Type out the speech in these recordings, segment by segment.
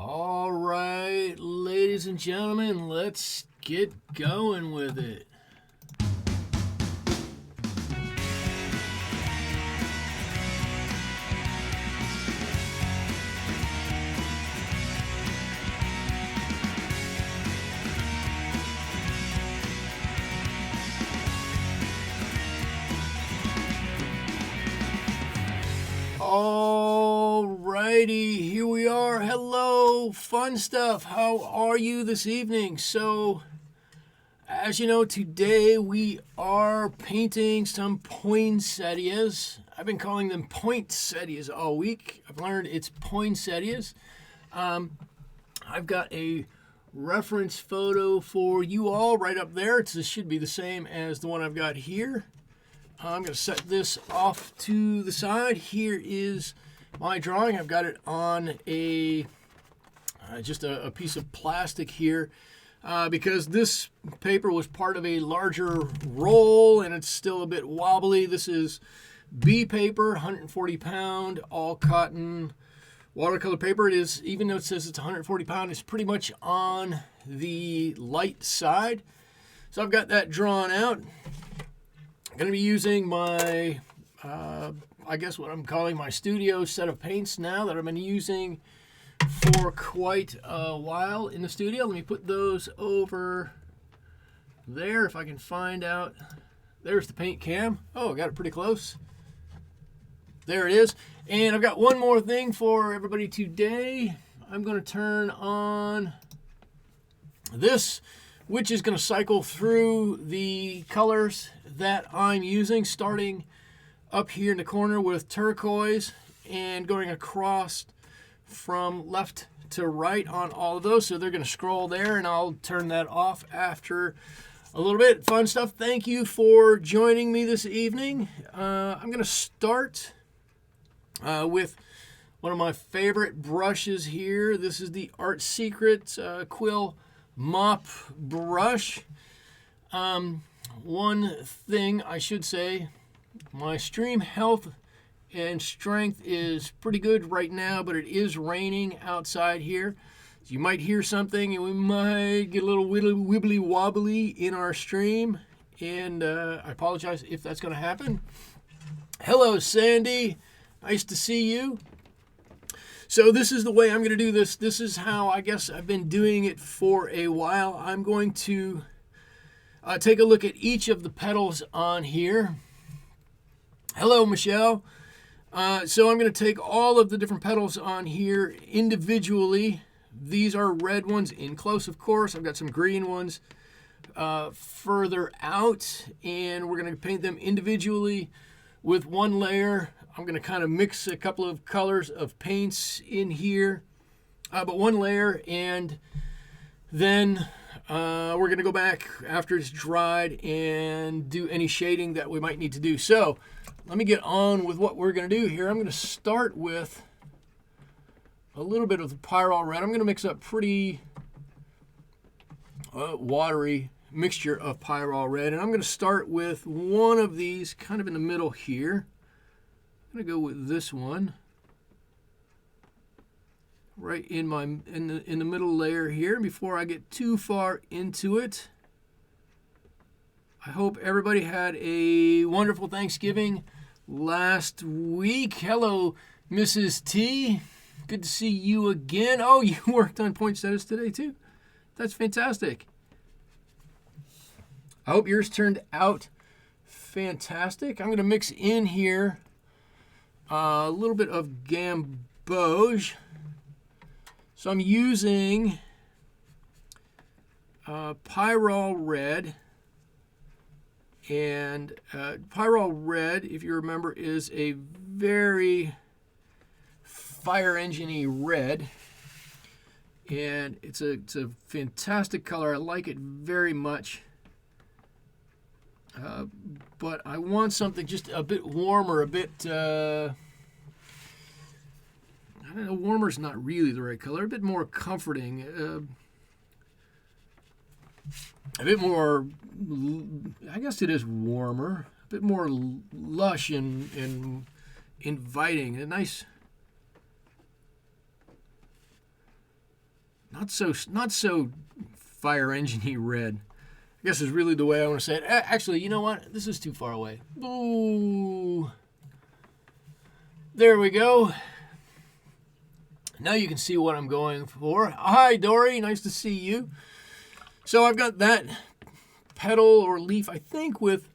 All right, ladies and gentlemen, let's get going with it. Alrighty, here we are. Hello, fun stuff. How are you this evening? So, as you know, today we are painting some poinsettias. I've been calling them poinsettias all week. I've learned it's poinsettias. I've got a reference photo for you all right up there. It should be the same as the one I've got here. I'm going to set this off to the side. Here is my drawing. I've got it on just a piece of plastic here because this paper was part of a larger roll and it's still a bit wobbly. This is B paper, 140 pound, all cotton watercolor paper. It is, even though it says it's 140 pound, it's pretty much on the light side. So I've got that drawn out. I'm going to be using my, I guess what I'm calling my studio set of paints now that I've been using for quite a while in the studio. Let me put those over there if I can find out. There's the paint cam. Oh, I got it pretty close. There it is. And I've got one more thing for everybody today. I'm going to turn on this, which is going to cycle through the colors that I'm using, starting up here in the corner with turquoise and going across from left to right on all of those. So they're going to scroll there, and I'll turn that off after a little bit. Fun stuff. Thank you for joining me this evening. I'm going to start with one of my favorite brushes here. This is the Art Secret Quill Mop Brush. One thing I should say, my stream health and strength is pretty good right now, but it is raining outside here. So you might hear something and we might get a little wibbly wobbly in our stream, and I apologize if that's going to happen. Hello, Sandy. Nice to see you. So this is the way I'm going to do this. This is how I guess I've been doing it for a while. I'm going to take a look at each of the petals on here. Hello, Michelle. So I'm going to take all of the different petals on here individually. These are red ones in close, of course. I've got some green ones further out, and we're going to paint them individually with one layer. I'm going to kind of mix a couple of colors of paints in here, but one layer, and then we're going to go back after it's dried and do any shading that we might need to do. So let me get on with what we're going to do here. I'm going to start with a little bit of the Pyrrole Red. I'm going to mix up pretty watery mixture of Pyrrole Red, and I'm going to start with one of these kind of in the middle here. I'm going to go with this one right in the middle layer here. Before I get too far into it, I hope everybody had a wonderful Thanksgiving last week. Hello, Mrs. T. Good to see you again. Oh, you worked on poinsettias today too. That's fantastic. I hope yours turned out fantastic. I'm going to mix in here a little bit of gamboge. So I'm using Pyrrole Red. And Pyrrole Red, if you remember, is a very fire engine-y red. And it's a fantastic color. I like it very much. But I want something just a bit warmer, a bit, I don't know, warmer's not really the right color, a bit more comforting, a bit more, I guess it is warmer, a bit more lush and inviting, a nice not so fire engine-y red. I guess is really the way I want to say it. Actually, you know what? This is too far away. Ooh. There we go. Now you can see what I'm going for. Hi, Dory. Nice to see you. So I've got that petal or leaf, I think, with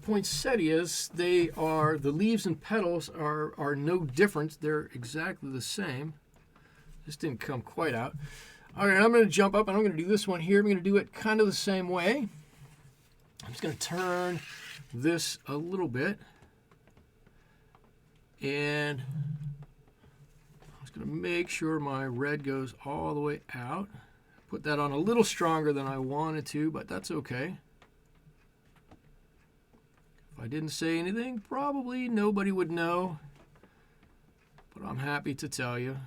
poinsettias. The leaves and petals are no different. They're exactly the same. This didn't come quite out. All right, I'm going to jump up and I'm going to do this one here. I'm going to do it kind of the same way. I'm just going to turn this a little bit. And I'm just going to make sure my red goes all the way out. Put that on a little stronger than I wanted to, but that's okay. If I didn't say anything, probably nobody would know. But I'm happy to tell you.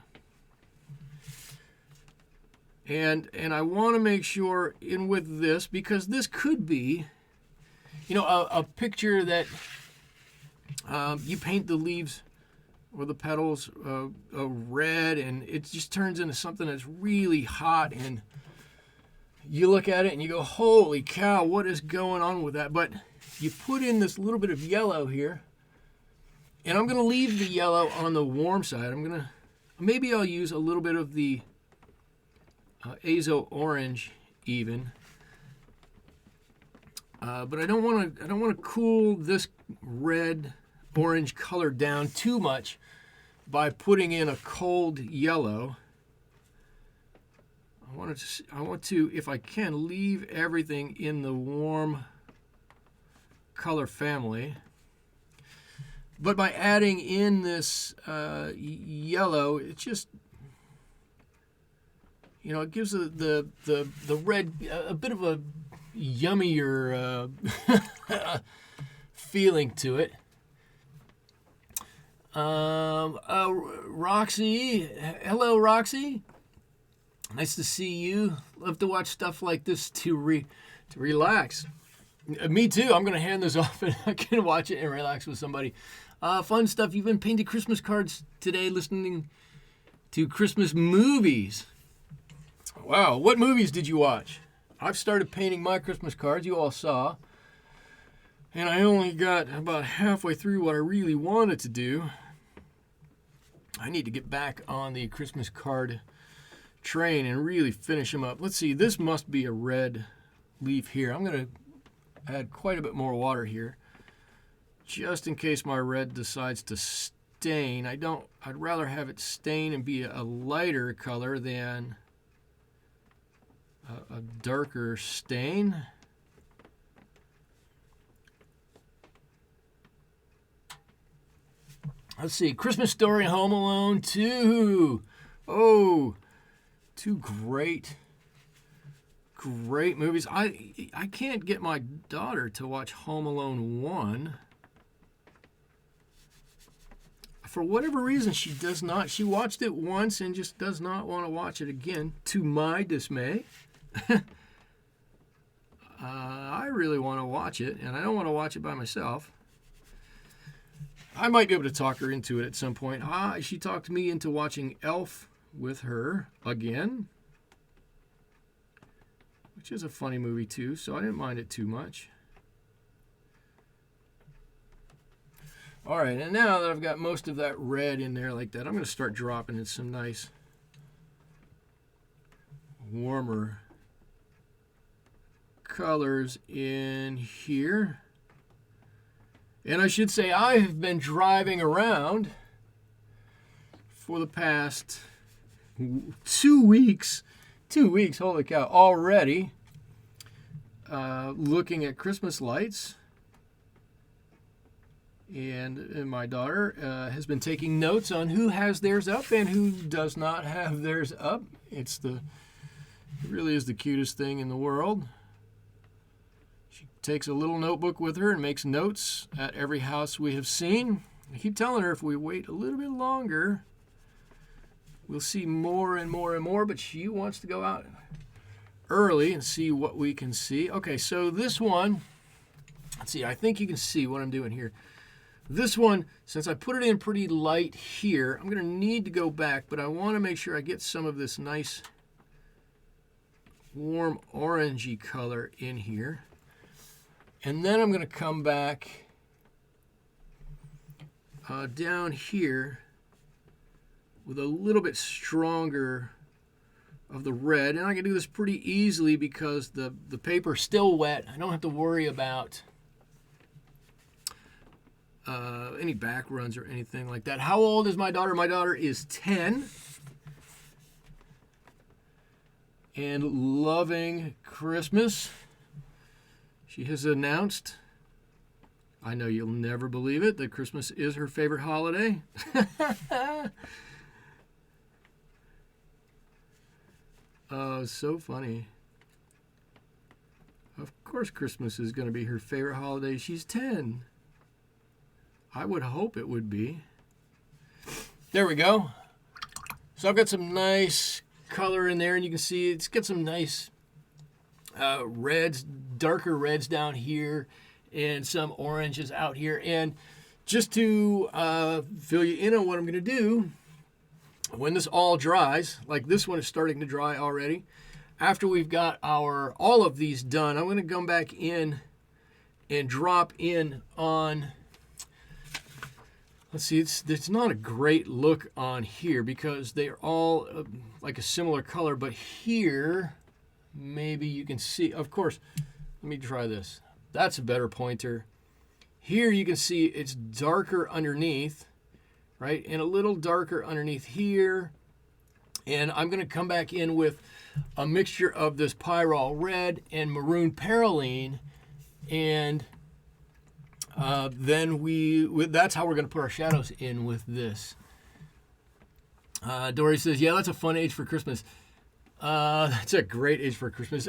And I want to make sure in with this, because this could be, you know, a picture that you paint the leaves or the petals red, and it just turns into something that's really hot, and you look at it and you go, holy cow, what is going on with that? But you put in this little bit of yellow here, and I'm going to leave the yellow on the warm side. Maybe I'll use a little bit of the azo orange even, but I don't want to cool this red orange color down too much by putting in a cold yellow. I want to, if I can, leave everything in the warm color family. But by adding in this yellow, it just, you know, it gives the red a bit of a yummier feeling to it. Roxy, hello, Roxy. Nice to see you. Love to watch stuff like this to relax. Me too. I'm gonna hand this off and I can watch it and relax with somebody. Fun stuff. You've been painting Christmas cards today, listening to Christmas movies. Wow, what movies did you watch? I've started painting my Christmas cards, you all saw. And I only got about halfway through what I really wanted to do. I need to get back on the Christmas card train and really finish them up. Let's see, this must be a red leaf here. I'm going to add quite a bit more water here, just in case my red decides to stain. I'd rather have it stain and be a lighter color than a darker stain. Let's see, Christmas Story and Home Alone 2. Oh, two great movies. I can't get my daughter to watch Home Alone 1. For whatever reason, she does not. She watched it once and just does not want to watch it again, to my dismay. I really want to watch it, and I don't want to watch it by myself. I might be able to talk her into it at some point. She talked me into watching Elf with her again, which is a funny movie too, so I didn't mind it too much. All right, and now that I've got most of that red in there like that, I'm going to start dropping in some nice warmer colors in here. And I should say I have been driving around for the past 2 weeks. 2 weeks, holy cow, already looking at Christmas lights. And my daughter has been taking notes on who has theirs up and who does not have theirs up. It really is the cutest thing in the world. She takes a little notebook with her and makes notes at every house we have seen. I keep telling her if we wait a little bit longer, we'll see more and more and more, but she wants to go out early and see what we can see. Okay, so this one, let's see, I think you can see what I'm doing here. This one, since I put it in pretty light here, I'm going to need to go back, but I want to make sure I get some of this nice warm orangey color in here. And then I'm going to come back down here with a little bit stronger of the red. And I can do this pretty easily because the paper's still wet. I don't have to worry about any back runs or anything like that. How old is my daughter? My daughter is 10 and loving Christmas. She has announced, I know you'll never believe it, that Christmas is her favorite holiday. Oh, so funny. Of course Christmas is going to be her favorite holiday. She's 10. I would hope it would be. There we go. So I've got some nice color in there, and you can see it's got some nice reds, darker reds down here, and some oranges out here. And just to fill you in on what I'm going to do, when this all dries, like this one is starting to dry already, after we've got all of these done, I'm going to come back in and drop in on, let's see, it's not a great look on here because they're all like a similar color, but here, maybe you can see, of course, let me try this. That's a better pointer. Here you can see it's darker underneath, right? And a little darker underneath here. And I'm going to come back in with a mixture of this Pyrrol red and maroon perylene, and then that's how we're going to put our shadows in with this. Dory says, yeah, that's a fun age for Christmas. That's a great age for Christmas.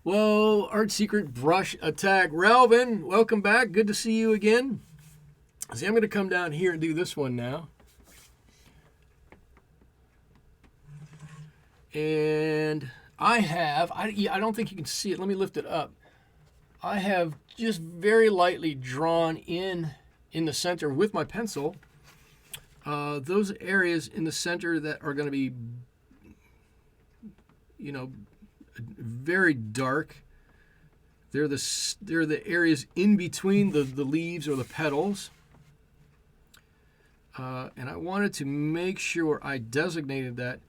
Well, Art Secret Brush Attack. Ralvin, welcome back. Good to see you again. See, I'm going to come down here and do this one now. And I don't think you can see it. Let me lift it up. I have just very lightly drawn in the center with my pencil those areas in the center that are going to be, very dark. They're the areas in between the leaves or the petals. And I wanted to make sure I designated that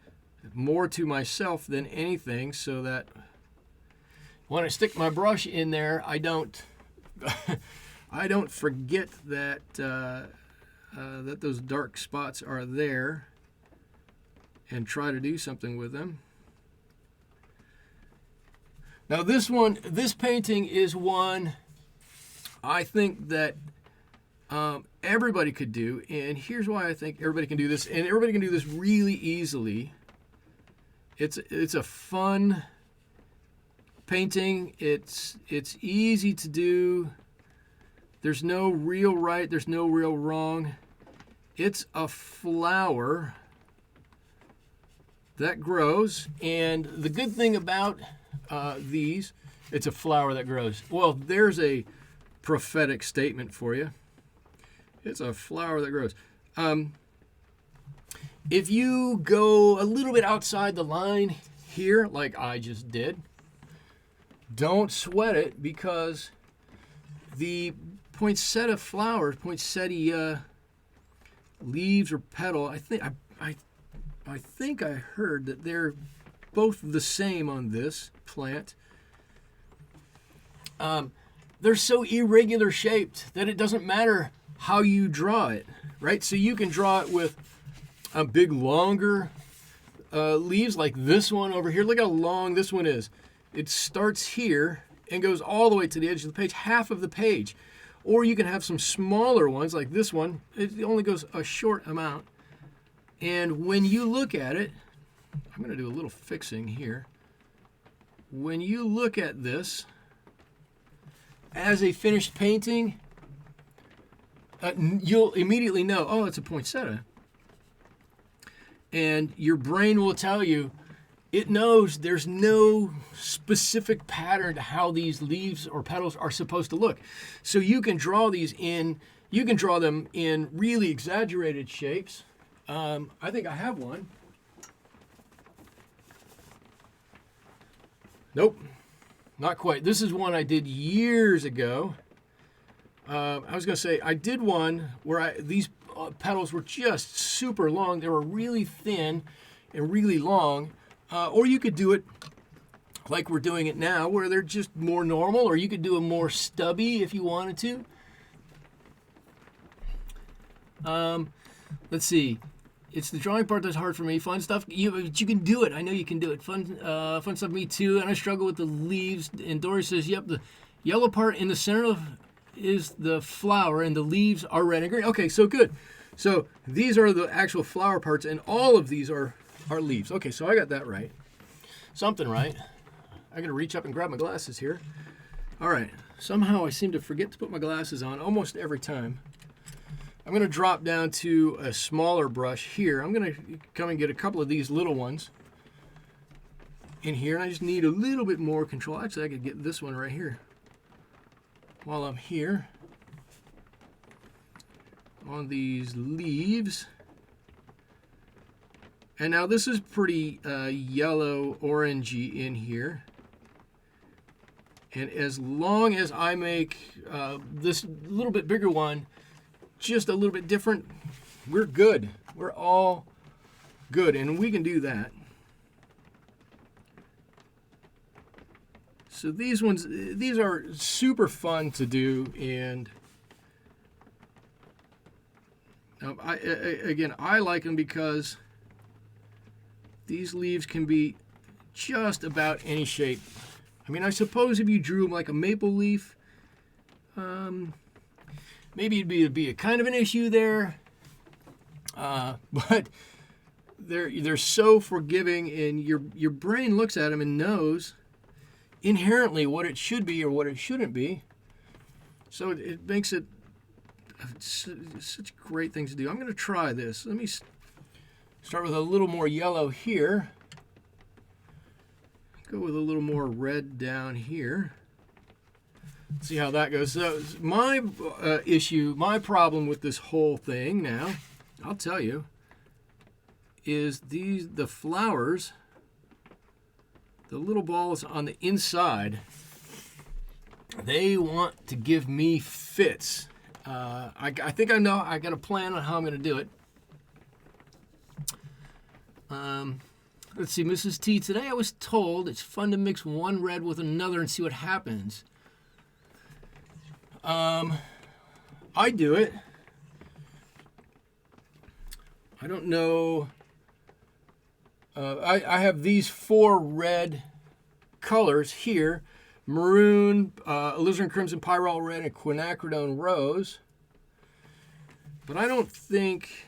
more to myself than anything, so that when I stick my brush in there, I don't forget that that those dark spots are there, and try to do something with them. Now this painting is one I think that everybody could do, and here's why I think everybody can do this, and everybody can do this really easily. It's a fun painting. It's easy to do. There's no real right, there's no real wrong. It's a flower that grows, and the good thing about these, it's a flower that grows. Well, there's a prophetic statement for you. It's a flower that grows. If you go a little bit outside the line here, like I just did, don't sweat it, because the poinsettia flowers, poinsettia leaves or petal, I think I heard that they're both the same on this plant. They're so irregular shaped that it doesn't matter how you draw it, right? So you can draw it with a big longer leaves like this one over here. Look how long this one is. It starts here and goes all the way to the edge of the page, half of the page. Or you can have some smaller ones like this one. It only goes a short amount. And when you look at it, I'm going to do a little fixing here. When you look at this as a finished painting, you'll immediately know, oh, it's a poinsettia. And your brain will tell you, it knows there's no specific pattern to how these leaves or petals are supposed to look. So you can draw these in, You can draw them in really exaggerated shapes. I think I have one. Nope, not quite. This is one I did years ago. I was going to say, I did one where these petals were just super long. They were really thin and really long. Or you could do it like we're doing it now, where they're just more normal, or you could do them more stubby if you wanted to. Let's see. It's the drawing part that's hard for me. Fun stuff. You can do it. I know you can do it. Fun stuff. Me too. And I struggle with the leaves. And Dory says, "Yep, the yellow part in the center is the flower, and the leaves are red and green." Okay, so good. So these are the actual flower parts, and all of these are leaves. Okay, so I got that right. Something right. I'm gonna reach up and grab my glasses here. All right. Somehow I seem to forget to put my glasses on almost every time. I'm going to drop down to a smaller brush here. I'm going to come and get a couple of these little ones in here. And I just need a little bit more control. Actually, I could get this one right here while I'm here on these leaves. And now this is pretty yellow orangey in here. And as long as I make this little bit bigger one just a little bit different, we're good. We're all good, and we can do that. So these are super fun to do, and I like them because these leaves can be just about any shape. I mean, I suppose if you drew them like a maple leaf, maybe it'd be a kind of an issue there, but they're so forgiving, and your brain looks at them and knows inherently what it should be or what it shouldn't be. So it makes it such great things to do. I'm going to try this. Let me start with a little more yellow here. Go with a little more red down here. See how that goes. So my my problem with this whole thing now, I'll tell you, is the flowers, the little balls on the inside, they want to give me fits. I think I know. I got a plan on how I'm going to do it. Let's see, Mrs. T. Today I was told it's fun to mix one red with another and see what happens. I do it. I don't know. I have these 4 red colors here: maroon, alizarin crimson, pyrrole red, and quinacridone rose. But I don't think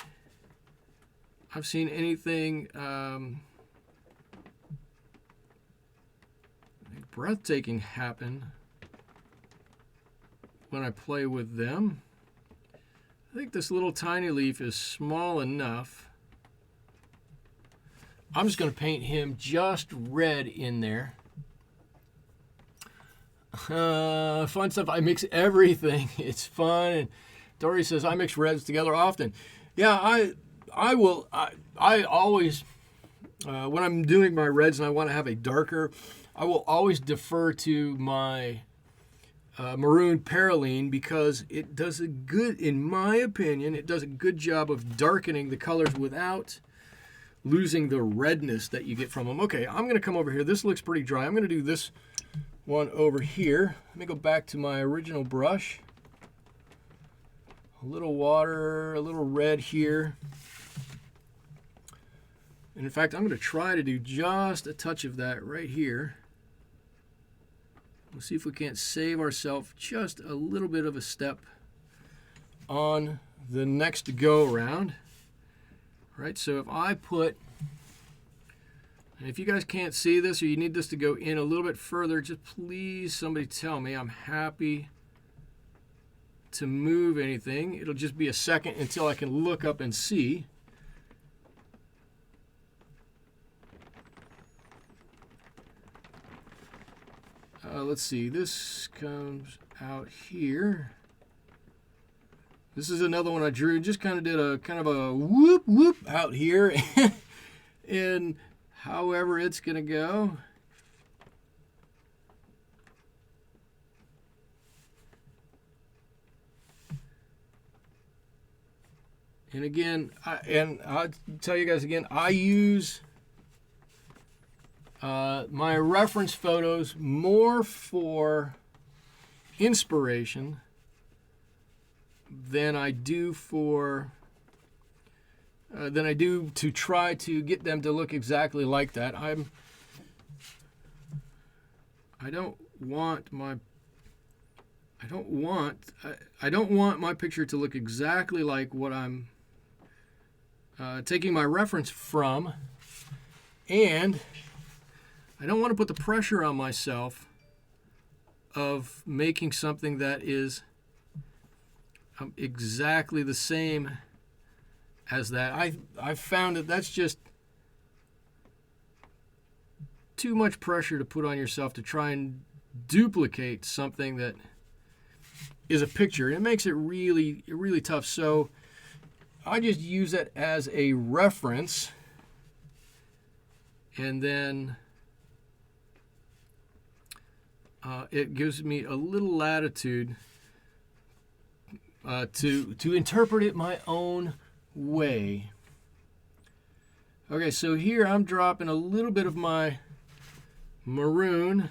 I've seen anything breathtaking happen when I play with them. I think this little tiny leaf is small enough. I'm just going to paint him just red in there. Fun stuff. I mix everything. It's fun. And Dory says I mix reds together often. Yeah, I will. I always, when I'm doing my reds and I want to have a darker, I will always defer to my maroon perylene, because it does a good, in my opinion, it does a good job of darkening the colors without losing the redness that you get from them. Okay, I'm going to come over here. This looks pretty dry. I'm going to do this one over here. Let me go back to my original brush. A little water, a little red here. And in fact, I'm going to try to do just a touch of that right here. We'll see if we can't save ourselves just a little bit of a step on the next go around. Right, so if I put, and if you guys can't see this or you need this to go in a little bit further, just please somebody tell me. I'm happy to move anything. It'll just be a second until I can look up and see. Let's see, this comes out here. This is another one I drew. Just kind of did a whoop whoop out here. And however it's going to go. And again, I'll tell you guys again, I use my reference photos more for inspiration than I do to try to get them to look exactly like that. I don't want my picture to look exactly like what I'm taking my reference from, and I don't want to put the pressure on myself of making something that is exactly the same as that. I found that that's just too much pressure to put on yourself to try and duplicate something that is a picture. It makes it really, really tough. So I just use it as a reference, and then it gives me a little latitude to interpret it my own way. Okay, so here I'm dropping a little bit of my maroon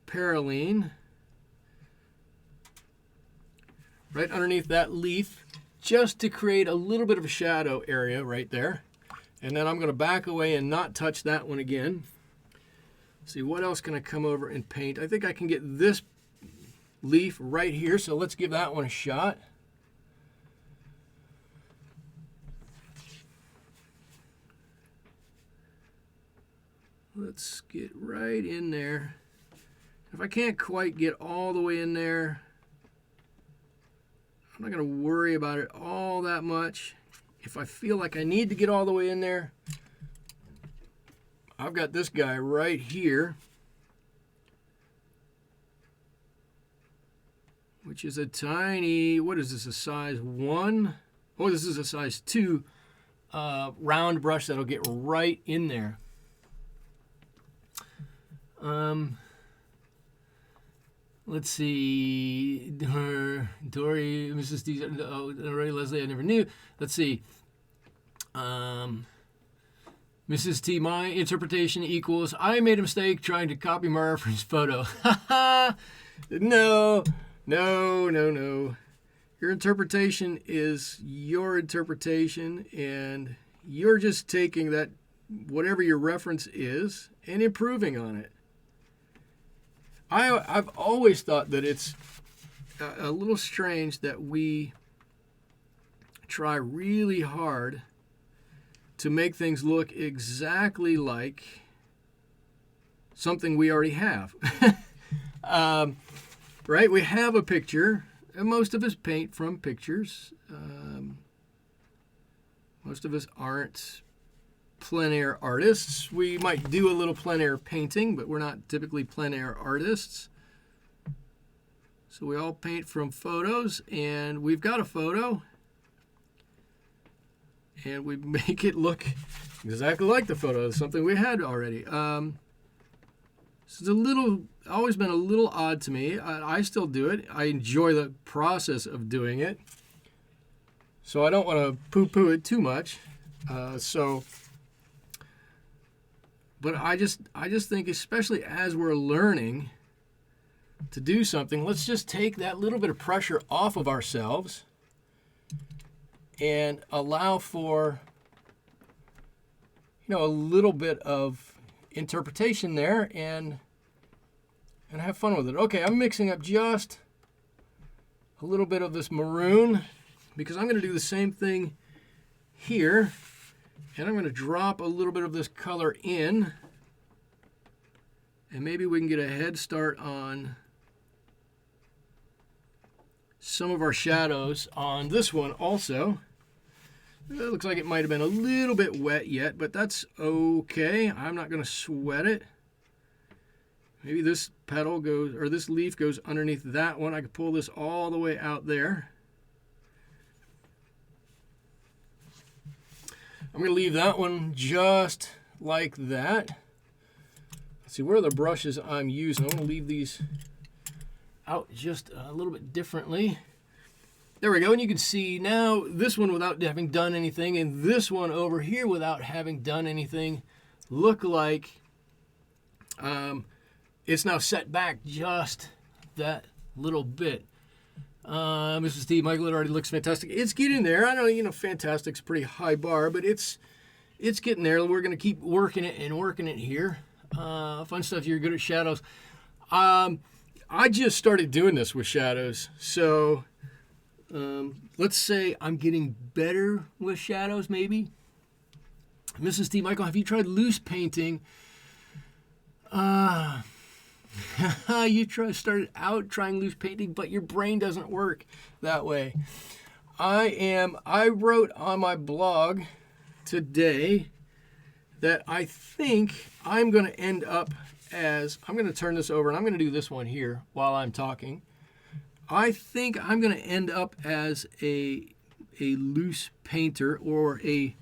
paraline right underneath that leaf, just to create a little bit of a shadow area right there. And then I'm going to back away and not touch that one again. See, what else can I come over and paint? I think I can get this leaf right here, so let's give that one a shot. Let's get right in there. If I can't quite get all the way in there, I'm not going to worry about it all that much. If I feel like I need to get all the way in there, I've got this guy right here, which is a tiny, what is this, a size 1? Oh, this is a size 2 round brush that'll get right in there. Let's see, Dory, Mrs. D, Dory, Leslie, I never knew. Let's see. Mrs. T, my interpretation equals, I made a mistake trying to copy my reference photo. No. Your interpretation is your interpretation, and you're just taking that, whatever your reference is, and improving on it. I've always thought that it's a little strange that we try really hard to make things look exactly like something we already have. Right? We have a picture, and most of us paint from pictures. Most of us aren't plein air artists. We might do a little plein air painting, but we're not typically plein air artists. So we all paint from photos, and we've got a photo, and we make it look exactly like the photo. It's something we had already. It's always been a little odd to me. I still do it. I enjoy the process of doing it. So I don't want to poo-poo it too much. But I just think, especially as we're learning to do something, let's just take that little bit of pressure off of ourselves and allow for, a little bit of interpretation there, and have fun with it. Okay, I'm mixing up just a little bit of this maroon, because I'm going to do the same thing here. And I'm going to drop a little bit of this color in, and maybe we can get a head start on some of our shadows on this one also. It looks like it might have been a little bit wet yet, but that's okay. I'm not going to sweat it. maybe this petal goes, or this leaf goes underneath that one. I could pull this all the way out there. I'm going to leave that one just like that. Let's see, where are the brushes I'm using? I'm going to leave these out just a little bit differently. There we go, and you can see now this one without having done anything, and this one over here without having done anything look like it's now set back just that little bit. Mrs. Steve Michael, it already looks fantastic. It's getting there. I know, you know, fantastic's a pretty high bar, but it's getting there. We're going to keep working it and working it here. Fun stuff. You're good at shadows. I just started doing this with shadows, so let's say I'm getting better with shadows, maybe. Mrs. Steve Michael, have you tried loose painting? You started out trying loose painting, but your brain doesn't work that way. I wrote on my blog today that I think I'm going to end up as, I'm going to turn this over and I'm going to do this one here while I'm talking. I think I'm going to end up as a loose painter, or a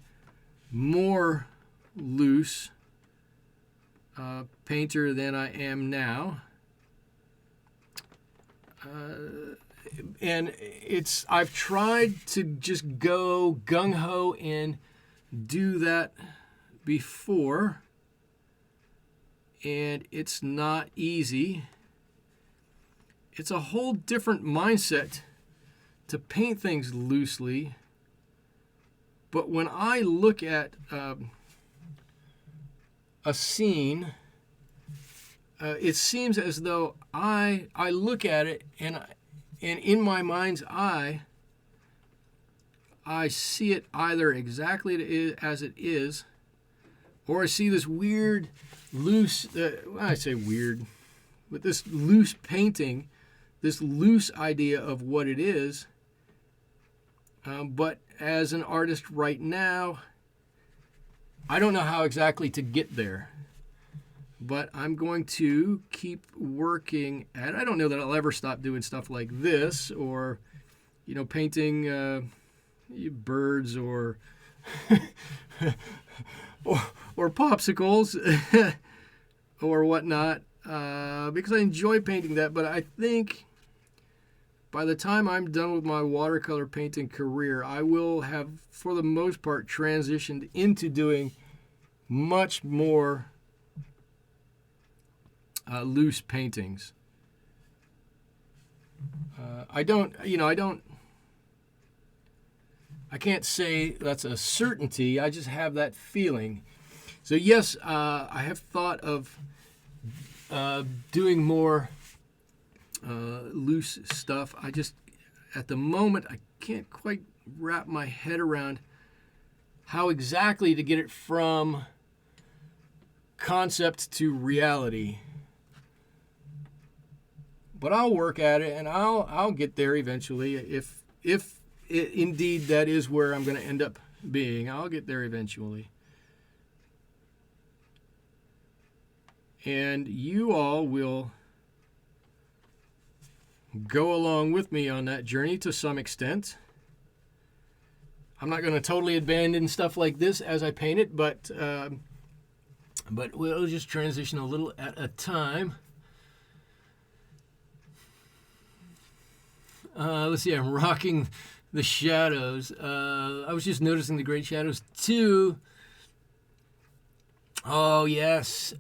more loose painter than I am now. And I've tried to just go gung-ho and do that before, and it's not easy. It's a whole different mindset to paint things loosely. But when I look at a scene, it seems as though I look at it and in my mind's eye, I see it either exactly as it is, or I see this weird, loose, I say weird, but this loose painting, this loose idea of what it is. But as an artist right now, I don't know how exactly to get there. But I'm going to keep working at it. I don't know that I'll ever stop doing stuff like this, or, you know, painting birds or or popsicles or whatnot, because I enjoy painting that. But I think by the time I'm done with my watercolor painting career, I will have, for the most part, transitioned into doing much more loose paintings. I can't say that's a certainty. I just have that feeling. So yes, I have thought of doing more loose stuff. I just, at the moment, I can't quite wrap my head around how exactly to get it from concept to reality. But I'll work at it, and I'll get there eventually. If it, indeed that is where I'm going to end up being, I'll get there eventually. And you all will go along with me on that journey to some extent. I'm not going to totally abandon stuff like this as I paint it, but we'll just transition a little at a time. Let's see, I'm rocking the shadows. I was just noticing the great shadows too. Oh, yes.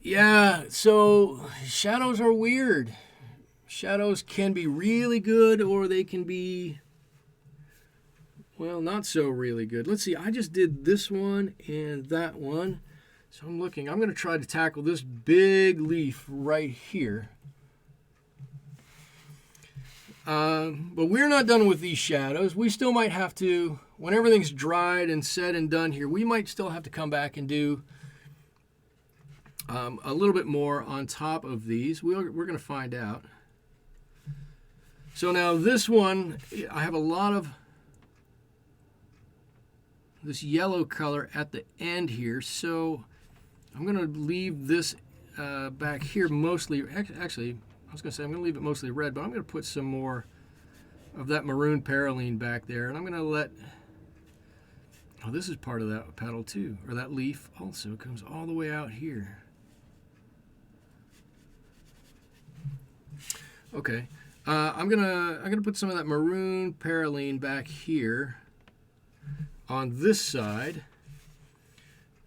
Yeah, so shadows are weird. Shadows can be really good, or they can be, well, not so really good. Let's see, I just did this one and that one. So I'm going to try to tackle this big leaf right here. But we're not done with these shadows. We still might have to, when everything's dried and said and done here, we might still have to come back and do a little bit more on top of these. We're going to find out. So now this one, I have a lot of this yellow color at the end here. So I'm going to leave this back here mostly. Actually, I was going to say I'm going to leave it mostly red, but I'm going to put some more of that maroon perylene back there, and I'm going to let. Oh, this is part of that petal too, or that leaf also comes all the way out here. Okay, I'm gonna put some of that maroon perylene back here on this side,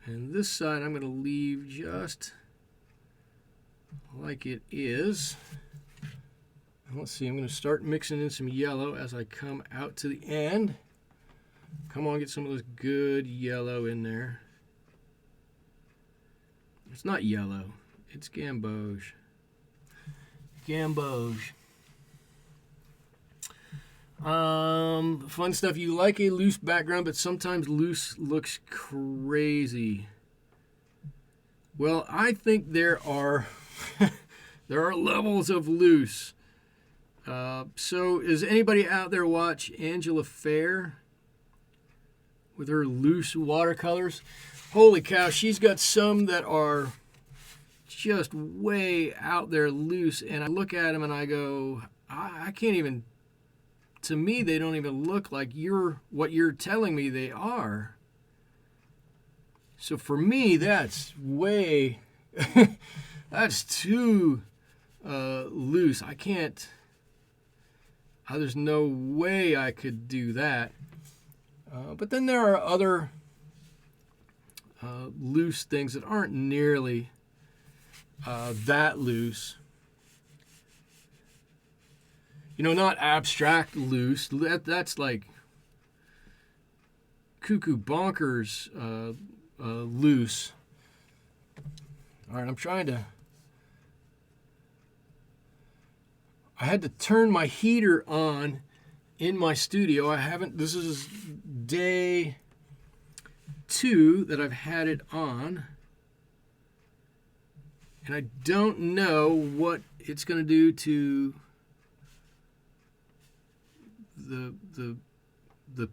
and this side I'm gonna leave just like it is. Let's see, I'm gonna start mixing in some yellow as I come out to the end. Come on, get some of this good yellow in there. It's not yellow, it's gamboge. Gamboge. Fun stuff. You like a loose background, but sometimes loose looks crazy. Well, I think there are there are levels of loose. So, is anybody out there watch Angela Fair with her loose watercolors? Holy cow, she's got some that are just way out there loose, and I look at them and I go, I can't even, to me they don't even look like what you're telling me they are. So for me that's way that's too loose. I can't, there's no way I could do that. But then there are other loose things that aren't nearly that loose. You know, not abstract loose. That's like cuckoo bonkers loose. All right, I'm trying to. I had to turn my heater on in my studio. I haven't. This is day 2 that I've had it on. And I don't know what it's going to do to the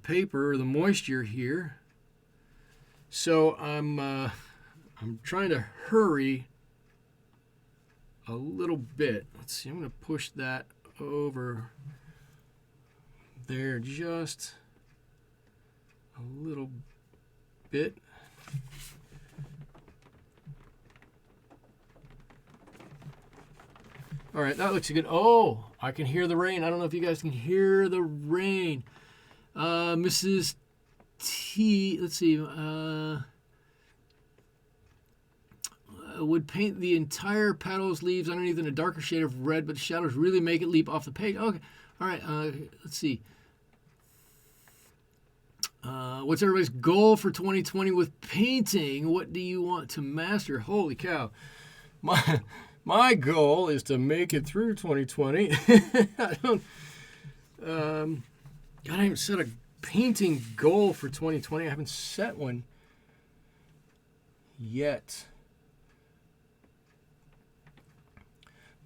paper or the moisture here. So I'm trying to hurry a little bit. Let's see. I'm going to push that over there just a little bit. All right, that looks good. Oh, I can hear the rain. I don't know if you guys can hear the rain. Mrs. T, let's see, would paint the entire petals, leaves underneath in a darker shade of red, but the shadows really make it leap off the page. Okay, all right, let's see. What's everybody's goal for 2020 with painting? What do you want to master? Holy cow. My goal is to make it through 2020. I haven't set a painting goal for 2020. I haven't set one yet.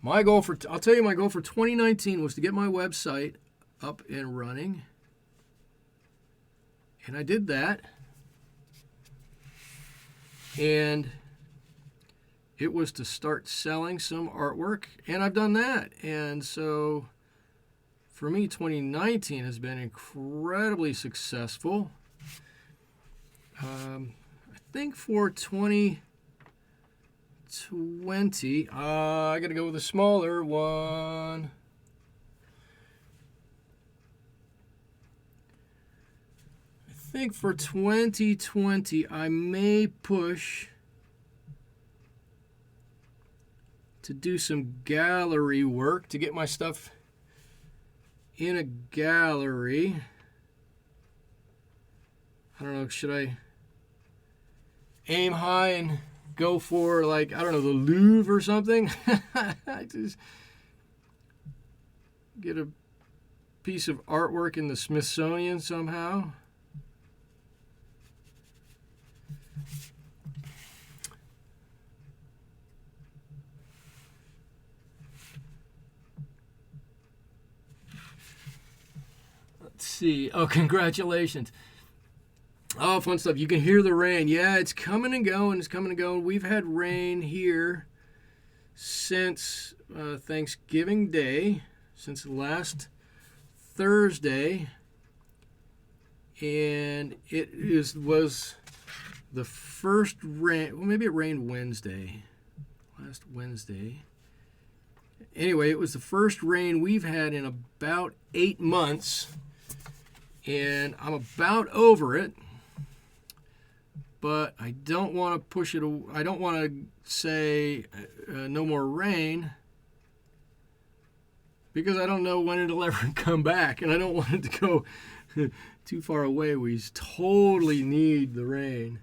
I'll tell you my goal for 2019 was to get my website up and running. And I did that. And it was to start selling some artwork, and I've done that. And so for me, 2019 has been incredibly successful. I think for 2020, I got to go with a smaller one. I think for 2020, I may push to do some gallery work, to get my stuff in a gallery. I don't know, should I aim high and go for, like, I don't know, the Louvre or something? I just get a piece of artwork in the Smithsonian somehow. See. Oh, congratulations. Oh, fun stuff. You can hear the rain. Yeah, it's coming and going. It's coming and going. We've had rain here since Thanksgiving Day, since last Thursday. And was the first rain. Well, maybe it rained Wednesday. Last Wednesday. Anyway, it was the first rain we've had in about 8 months. And I'm about over it. But I don't want to push it. I don't want to say no more rain, because I don't know when it'll ever come back, and I don't want it to go too far away. We totally need the rain.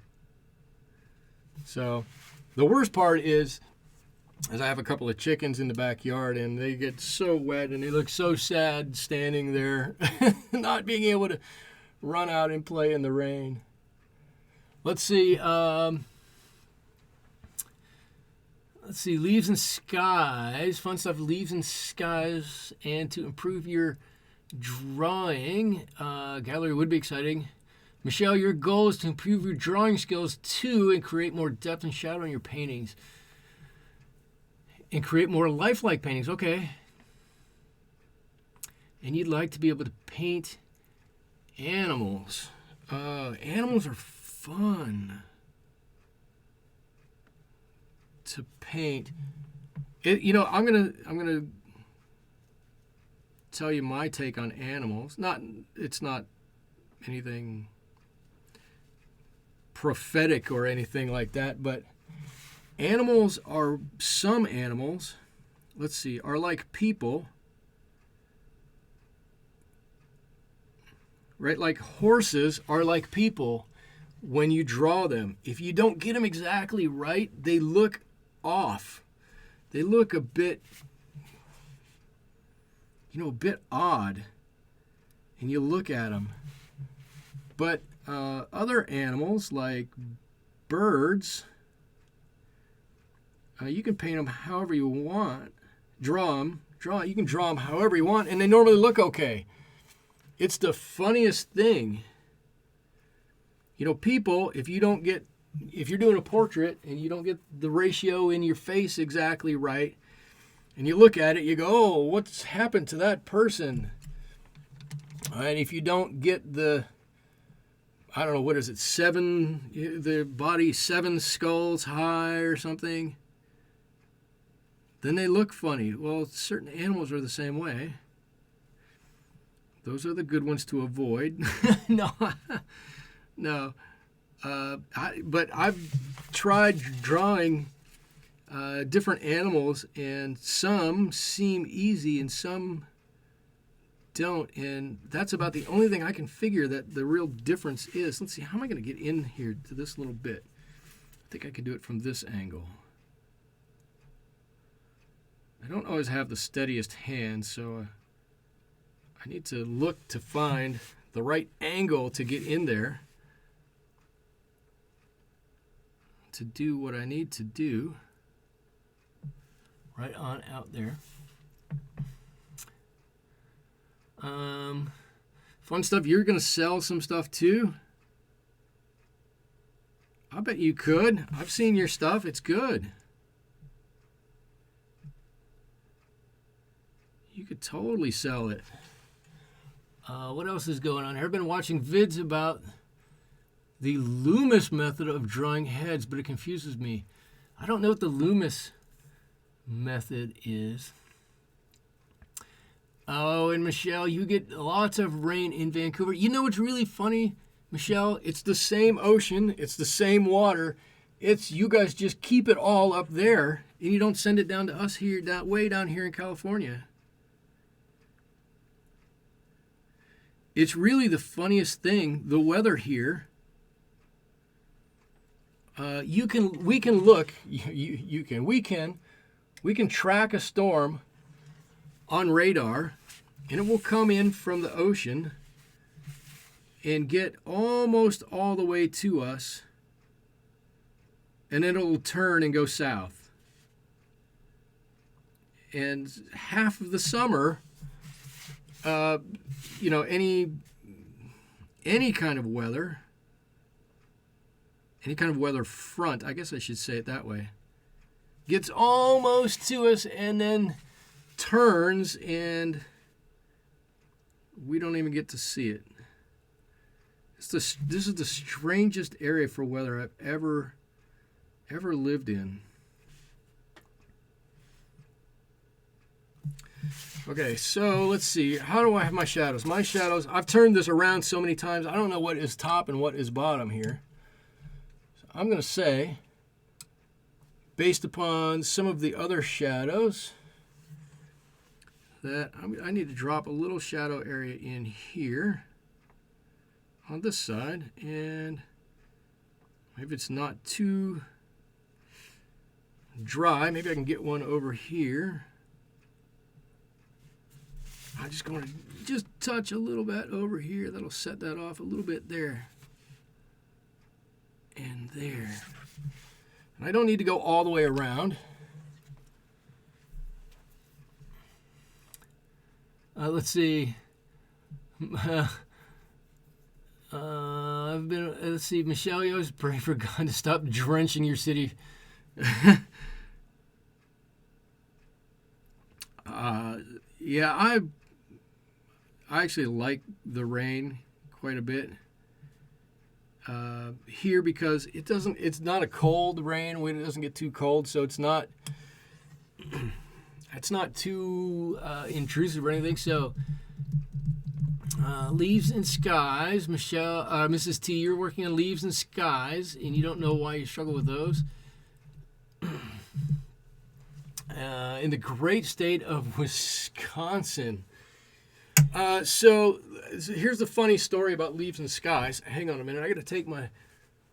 So the worst part is I have a couple of chickens in the backyard, and they get so wet, and they look so sad standing there, not being able to run out and play in the rain. Let's see. Leaves and skies. Fun stuff. Leaves and skies. And to improve your drawing, gallery would be exciting. Michelle, your goal is to improve your drawing skills too, and create more depth and shadow in your paintings. And create more lifelike paintings. Okay. And you'd like to be able to paint animals. Animals are fun to paint. I'm gonna tell you my take on animals. It's not anything prophetic or anything like that, but some animals, let's see, are like people. Right? Like horses are like people when you draw them. If you don't get them exactly right, they look off. They look a bit odd. And you look at them. But other animals like birds, you can paint them however you want. You can draw them however you want, and they normally look okay. It's the funniest thing. People, if you're doing a portrait and you don't get the ratio in your face exactly right, and you look at it, you go, oh, what's happened to that person? And if you don't get the, I don't know, what is it, the body 7 skulls high or something, then they look funny. Well, certain animals are the same way. Those are the good ones to avoid. No. But I've tried drawing different animals, and some seem easy and some don't. And that's about the only thing I can figure that the real difference is. Let's see, how am I going to get in here to this little bit? I think I could do it from this angle. I don't always have the steadiest hand, so I need to look to find the right angle to get in there to do what I need to do. Right on out there. Fun stuff. You're going to sell some stuff too? I bet you could. I've seen your stuff. It's good. You could totally sell it. What else is going on here? I've been watching vids about the Loomis method of drawing heads, but it confuses me. I don't know what the Loomis method is. Oh, and Michelle, you get lots of rain in Vancouver. You know what's really funny, Michelle? It's the same ocean. It's the same water. You guys just keep it all up there, and you don't send it down to us here, that way down here in California. It's really the funniest thing, the weather here. We can track a storm on radar, and it will come in from the ocean and get almost all the way to us, and then it'll turn and go south. And half of the summer, any kind of weather, any kind of weather front, I guess I should say it that way, gets almost to us and then turns, and we don't even get to see it. This is the strangest area for weather I've ever lived in. Okay, so let's see. How do I have my shadows? My shadows, I've turned this around so many times, I don't know what is top and what is bottom here. So I'm going to say, based upon some of the other shadows, that I need to drop a little shadow area in here on this side, and maybe it's not too dry, maybe I can get one over here. I'm just going to just touch a little bit over here. That'll set that off a little bit there and there. And I don't need to go all the way around. Let's see. Let's see, Michelle Yo's pray for God to stop drenching your city. Yeah, I actually like the rain quite a bit here because it's not a cold rain when it doesn't get too cold, so it's not too intrusive or anything. So Leaves and Skies, Michelle, Mrs. T, you're working on Leaves and Skies, and you don't know why you struggle with those. In the great state of Wisconsin. So here's the funny story about Leaves and Skies. Hang on a minute. I got to take my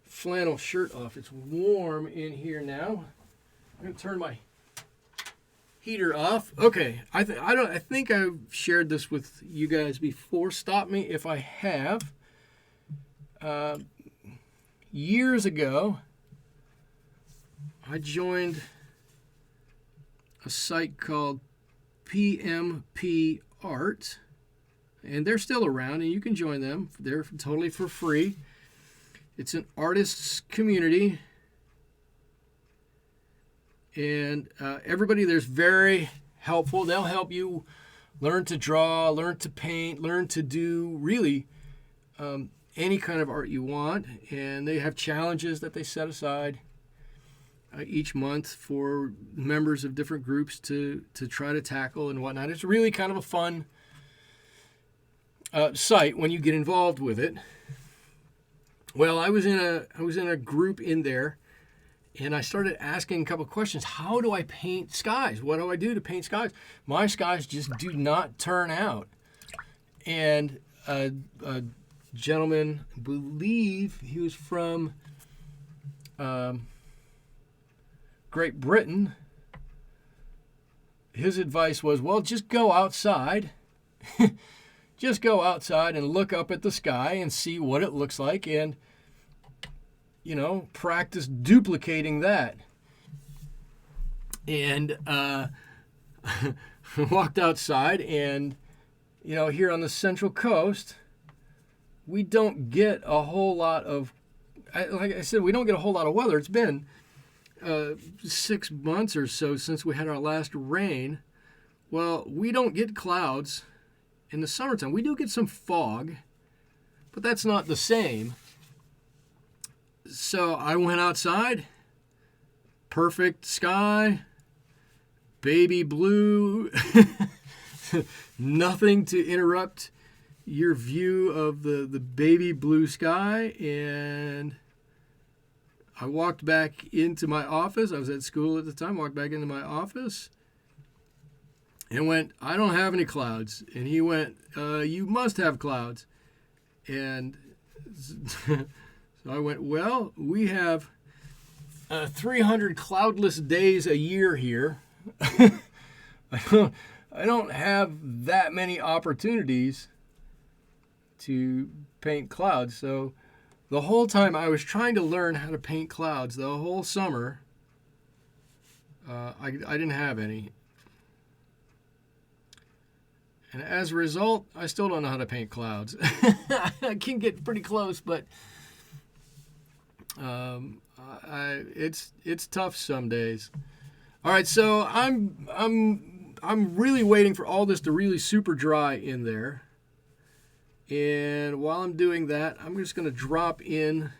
flannel shirt off. It's warm in here now. I'm going to turn my heater off. Okay. I think I've shared this with you guys before. Stop me if I have. Years ago, I joined a site called PMP Art, and they're still around, and you can join them. They're totally for free. It's an artists community, and everybody there's very helpful. They'll help you learn to draw, learn to paint, learn to do really any kind of art you want, and they have challenges that they set aside each month for members of different groups to try to tackle and whatnot. It's really kind of a fun site when you get involved with it. Well, I was in a group in there, and I started asking a couple of questions. How do I paint skies? What do I do to paint skies? My skies just do not turn out. And a gentleman, I believe he was from Great Britain, his advice was, well, just go outside. Just go outside and look up at the sky and see what it looks like, and, practice duplicating that. And walked outside, and, here on the Central Coast, we don't get a whole lot of, like I said, we don't get a whole lot of weather. It's been 6 months or so since we had our last rain. Well, we don't get clouds in the summertime. We do get some fog, but that's not the same. So I went outside, perfect sky, baby blue, nothing to interrupt your view of the baby blue sky, and I walked back into my office. I was at school at the time. Walked back into my office and went, I don't have any clouds. And he went, you must have clouds. And so I went, well, we have 300 cloudless days a year here. I don't have that many opportunities to paint clouds. So the whole time I was trying to learn how to paint clouds, the whole summer, I didn't have any. And as a result, I still don't know how to paint clouds. I can get pretty close, but It's tough some days. All right, so I'm really waiting for all this to really super dry in there. And while I'm doing that, I'm just going to drop in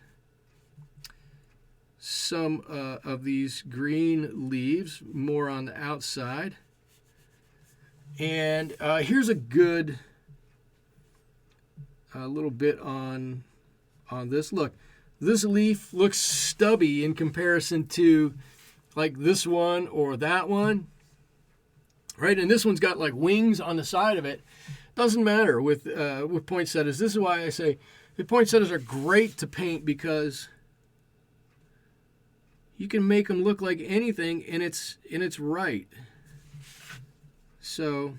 some of these green leaves, more on the outside. And here's a good little bit on this. Look, this leaf looks stubby in comparison to like this one or that one, right? And this one's got like wings on the side of it. Doesn't matter with poinsettias. This is why I say the poinsettias are great to paint, because you can make them look like anything, and it's right. So,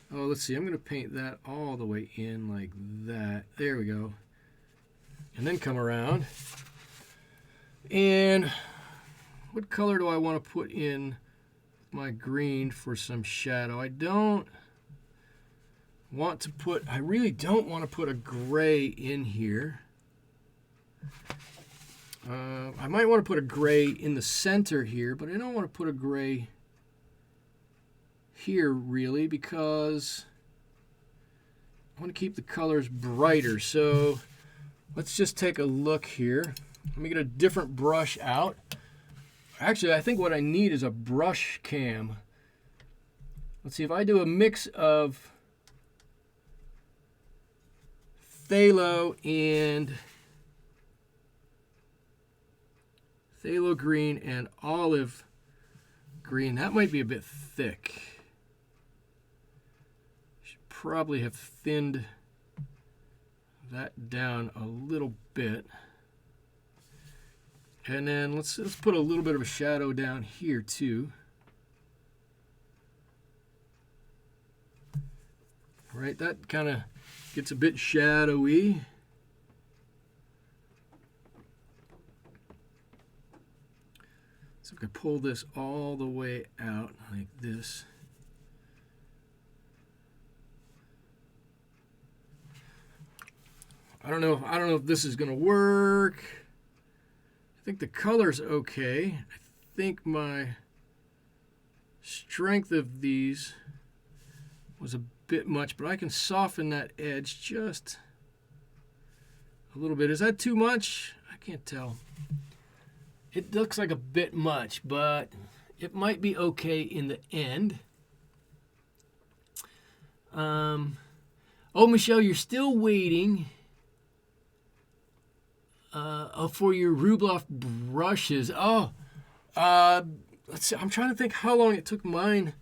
let's see. I'm going to paint that all the way in like that. There we go. And then come around. And what color do I want to put in my green for some shadow? I really don't want to put a gray in here. I might want to put a gray in the center here, but I don't want to put a gray here really, because I want to keep the colors brighter. So let's just take a look here. Let me get a different brush out. Actually, I think what I need is a brush cam. Let's see, if I do a mix of phthalo and phthalo green and olive green, that might be a bit thick. Should probably have thinned that down a little bit. And then let's put a little bit of a shadow down here too. Right, that kind of gets a bit shadowy. So if I pull this all the way out like this. I don't know if this is going to work. I think the color's okay. I think my strength of these was a bit much, but I can soften that edge just a little bit. Is that too much? I can't tell. It looks like a bit much, but it might be okay in the end. Oh, Michelle, you're still waiting for your Rubloff brushes. Oh, let's see. I'm trying to think how long it took mine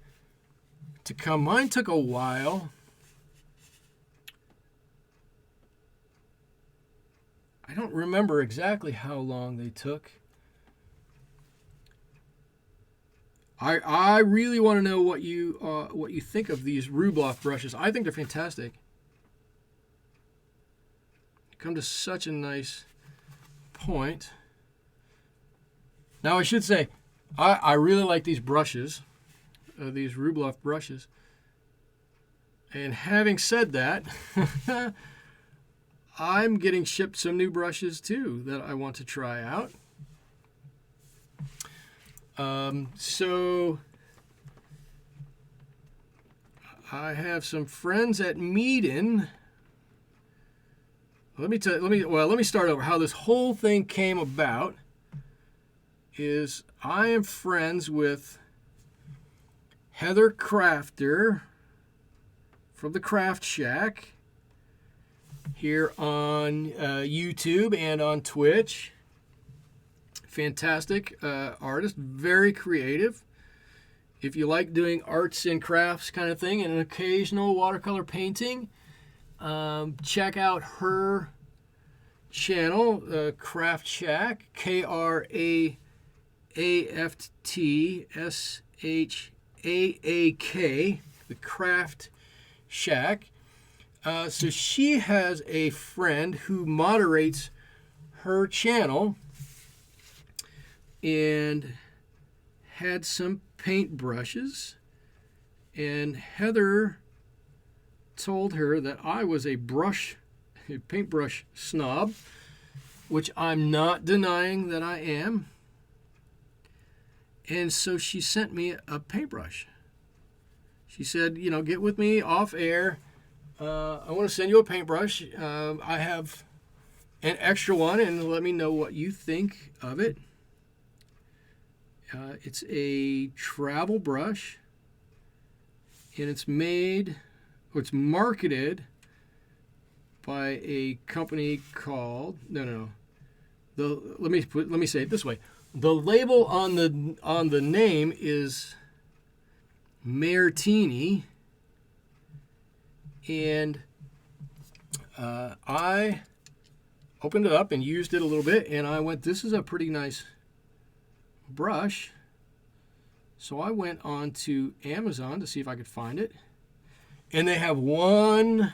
to come. Mine took a while. I don't remember exactly how long they took. I really want to know what you think of these Rubloff brushes. I think they're fantastic. Come to such a nice point. Now I should say, I really like these brushes, these Rubloff brushes. And having said that, I'm getting shipped some new brushes too that I want to try out. So I have some friends at Meeden. Let me start over. How this whole thing came about is I am friends with Heather Crafter from the Craft Shack here on YouTube and on Twitch. Fantastic artist, very creative. If you like doing arts and crafts kind of thing and an occasional watercolor painting, check out her channel, Craft Shack, KRAFTSHAAK, the Craft Shack. So she has a friend who moderates her channel and had some paint brushes, and Heather told her that I was a paintbrush snob, which I'm not denying that I am. And so she sent me a paintbrush. She said, you know, get with me off air. I want to send you a paintbrush. I have an extra one, and let me know what you think of it. It's a travel brush, and it's marketed by a company called let me say it this way. The label on the name is Martini, and I opened it up and used it a little bit, and I went, this is a pretty nice brush. So I went on to Amazon to see if I could find it, and they have one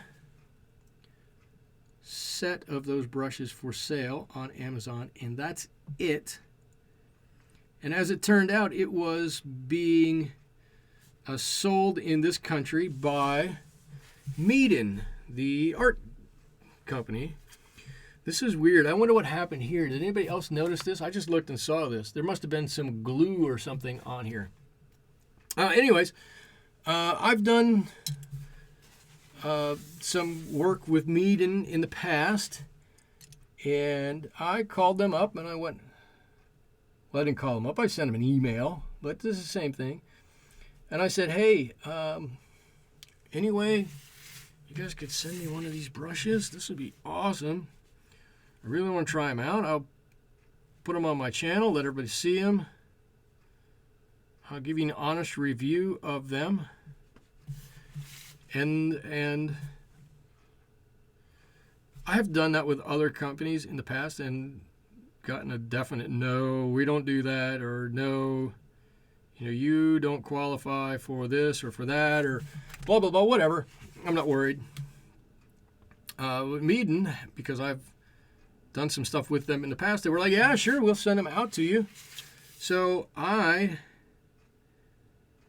set of those brushes for sale on Amazon, and that's it. And as it turned out, it was being sold in this country by Meeden, the art company. This is weird. I wonder what happened here. Did anybody else notice this? I just looked and saw this. There must have been some glue or something on here. Anyways, I've done some work with Meeden in the past, and I called them up and I went, well, I didn't call them up. I sent them an email, but this is the same thing. And I said, hey, anyway, you guys could send me one of these brushes. This would be awesome. I really want to try them out. I'll put them on my channel, let everybody see them. I'll give you an honest review of them. And I have done that with other companies in the past and gotten a definite no, we don't do that, or no, you know, you don't qualify for this or for that, or blah, blah, blah, whatever. I'm not worried. With Meeden, because I've done some stuff with them in the past, they were like, yeah, sure, we'll send them out to you. So I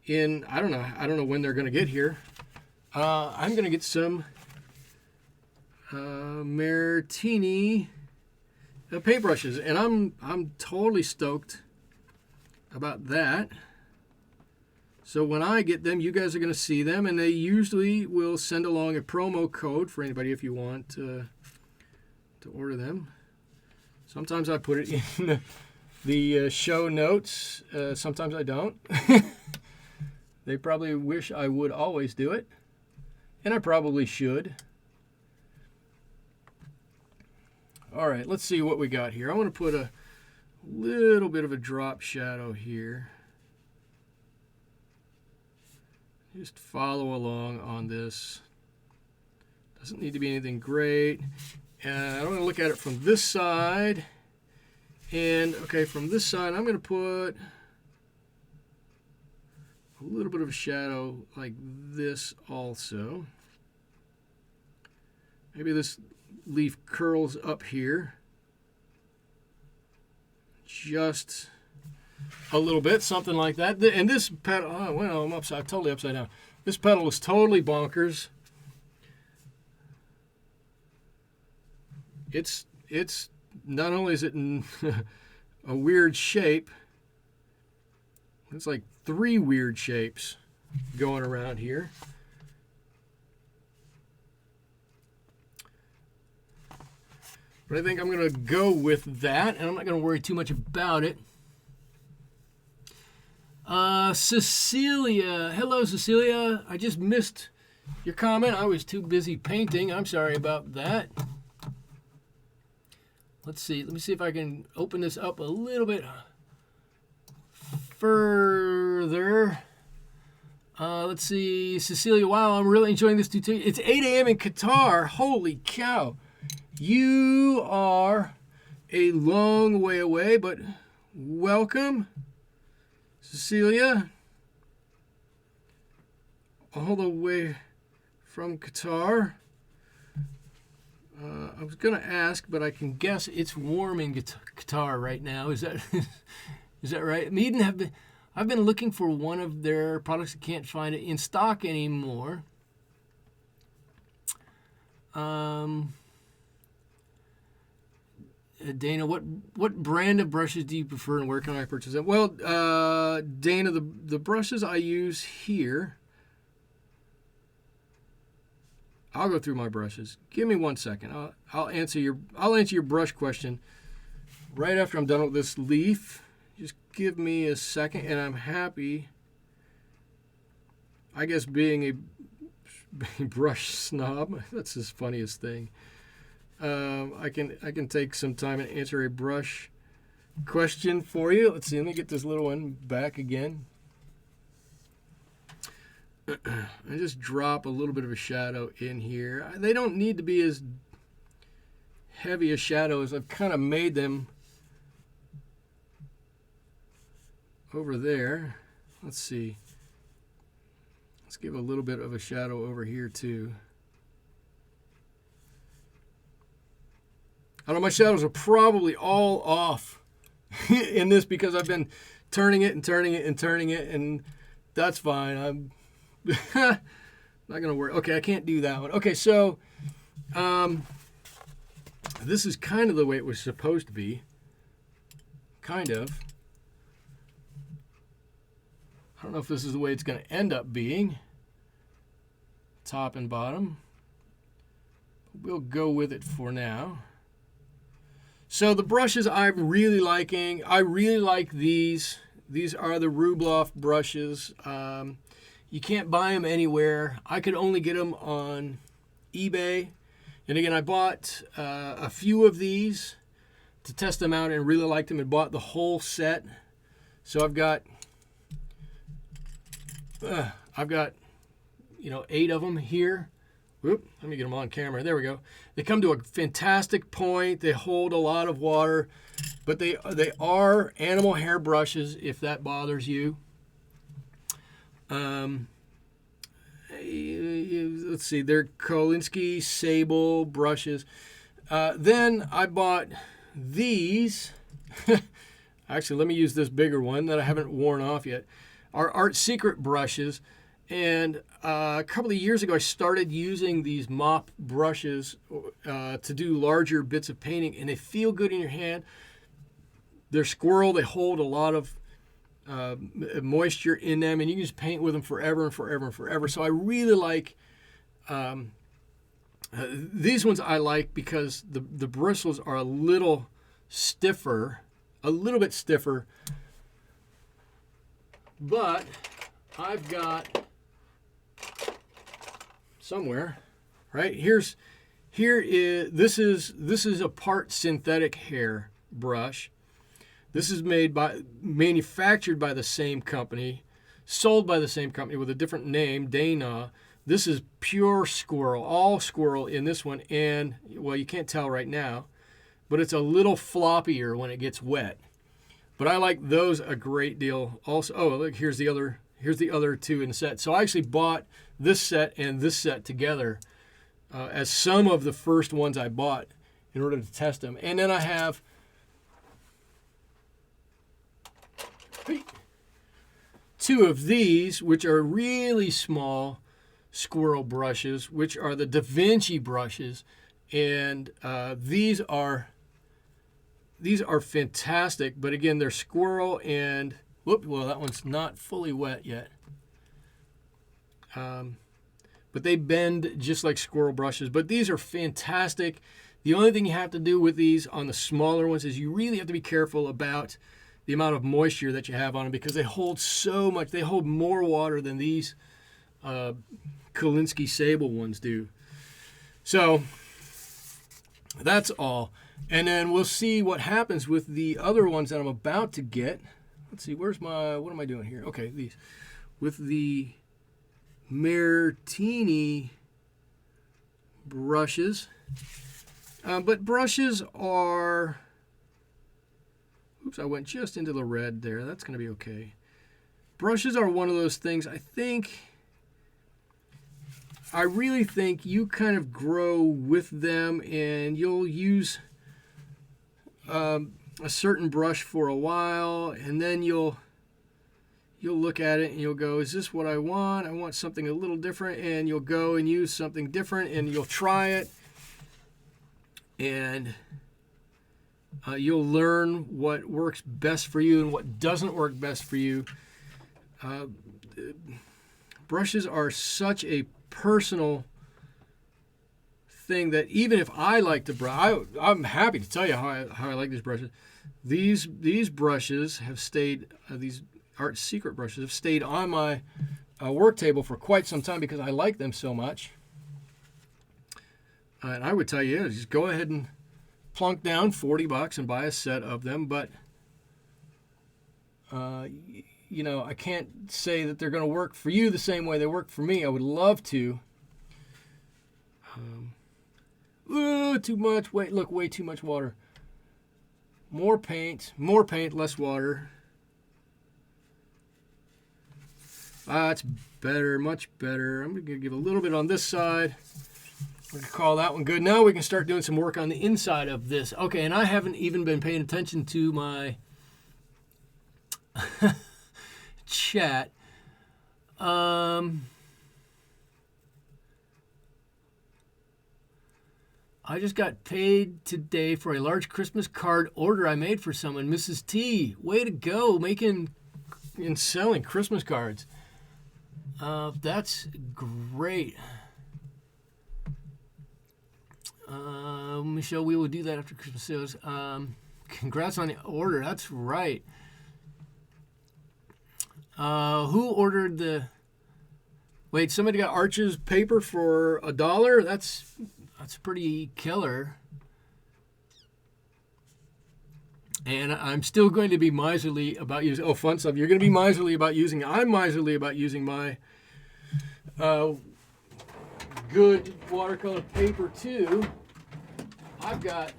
don't know when they're going to get here. I'm going to get some Martini paintbrushes, and I'm totally stoked about that. So when I get them, you guys are going to see them, and they usually will send along a promo code for anybody if you want to order them. Sometimes I put it in the show notes. Sometimes I don't. They probably wish I would always do it, and I probably should. All right, let's see what we got here. I want to put a little bit of a drop shadow here. Just follow along on this. Doesn't need to be anything great. I'm going to look at it from this side. And, okay, from this side, I'm going to put a little bit of a shadow like this also. Maybe this leaf curls up here. Just a little bit, something like that. And this petal, oh, well, I'm totally upside down. This petal is totally bonkers. It's not only is it in a weird shape, it's like 3 weird shapes going around here. But I think I'm going to go with that, and I'm not going to worry too much about it. Cecilia. Hello, Cecilia. I just missed your comment. I was too busy painting. I'm sorry about that. Let's see. Let me see if I can open this up a little bit further. Let's see. Cecilia, wow, I'm really enjoying this tutorial. It's 8 a.m. in Qatar. Holy cow. You are a long way away, but welcome, Cecilia, all the way from Qatar. I was going to ask, but I can guess it's warm in Qatar right now. Is that right? Meeden I've been looking for one of their products. I can't find it in stock anymore. Dana, what brand of brushes do you prefer and where can I purchase them? Well, Dana, the brushes I use here, I'll go through my brushes. Give me 1 second. I'll answer your brush question right after I'm done with this leaf. Just give me a second, and I'm happy. I guess being a brush snob, that's the funniest thing. I can take some time and answer a brush question for you. Let's see. Let me get this little one back again. I just drop a little bit of a shadow in here. They don't need to be as heavy a shadow as I've kind of made them over there. Let's see. Let's give a little bit of a shadow over here too. I don't know, my shadows are probably all off in this because I've been turning it and turning it and turning it, and that's fine. I'm not going to worry. Okay, I can't do that one. Okay, so this is kind of the way it was supposed to be. Kind of. I don't know if this is the way it's going to end up being. Top and bottom. We'll go with it for now. So the brushes I'm really liking, I really like these. These are the Rubloff brushes. You can't buy them anywhere. I could only get them on eBay. And again, I bought a few of these to test them out and really liked them and bought the whole set. So I've got 8 of them here. Whoop, let me get them on camera. There we go. They come to a fantastic point. They hold a lot of water, but they are animal hair brushes, if that bothers you. Let's see, they're Kolinsky Sable brushes. Then I bought these. Actually, let me use this bigger one that I haven't worn off yet. Our Art Secret brushes. And a couple of years ago, I started using these mop brushes to do larger bits of painting, and they feel good in your hand. They're squirrel. They hold a lot of moisture in them, and you can just paint with them forever and forever and forever. So I really like these ones. I like because the bristles are a little stiffer, a little bit stiffer, but I've got somewhere, right? This is a part synthetic hair brush. This is manufactured by the same company, sold by the same company with a different name, Dana. This is pure squirrel, all squirrel in this one, and well, you can't tell right now, but it's a little floppier when it gets wet. But I like those a great deal. Also, oh look, here's the other two in the set. So I actually bought this set and this set together as some of the first ones I bought in order to test them. And then I have two of these, which are really small squirrel brushes, which are the Vinci brushes. And these are fantastic. But again, they're squirrel and, whoop, well, that one's not fully wet yet. But they bend just like squirrel brushes. But these are fantastic. The only thing you have to do with these on the smaller ones is you really have to be careful about the amount of moisture that you have on them because they hold so much. They hold more water than these Kolinsky Sable ones do. So that's all. And then we'll see what happens with the other ones that I'm about to get. Let's see, what am I doing here? Okay, these. With the Martini brushes. But brushes are, oops, I went just into the red there. That's going to be okay. Brushes are one of those things I really think you kind of grow with them and you'll use a certain brush for a while, and then you'll look at it and you'll go, is this what I want? I want something a little different, and you'll go and use something different and you'll try it, and You'll learn what works best for you and what doesn't work best for you. Brushes are such a personal thing that even if I like to brush, I'm happy to tell you how I like these brushes. These brushes have stayed, these art secret brushes have stayed on my work table for quite some time because I like them so much. And I would tell you, just go ahead and plunk down $40 and buy a set of them. But you know, I can't say that they're going to work for you the same way they work for me. I would love to. Too much. Wait, look, way too much water. More paint, less water. That's better, much better. I'm going to give a little bit on this side. We can call that one good. Now we can start doing some work on the inside of this. Okay, and I haven't even been paying attention to my chat. I just got paid today for a large Christmas card order I made for someone. Mrs. T, way to go, making and selling Christmas cards. That's great. Michelle, we will do that after Christmas sales. Congrats on the order. That's right. Who ordered the... Wait, somebody got Arch's paper for $1? That's pretty killer. And I'm still going to be miserly about using... Oh, fun stuff. You're going to be miserly about using... I'm miserly about using my good watercolor paper, too. I've got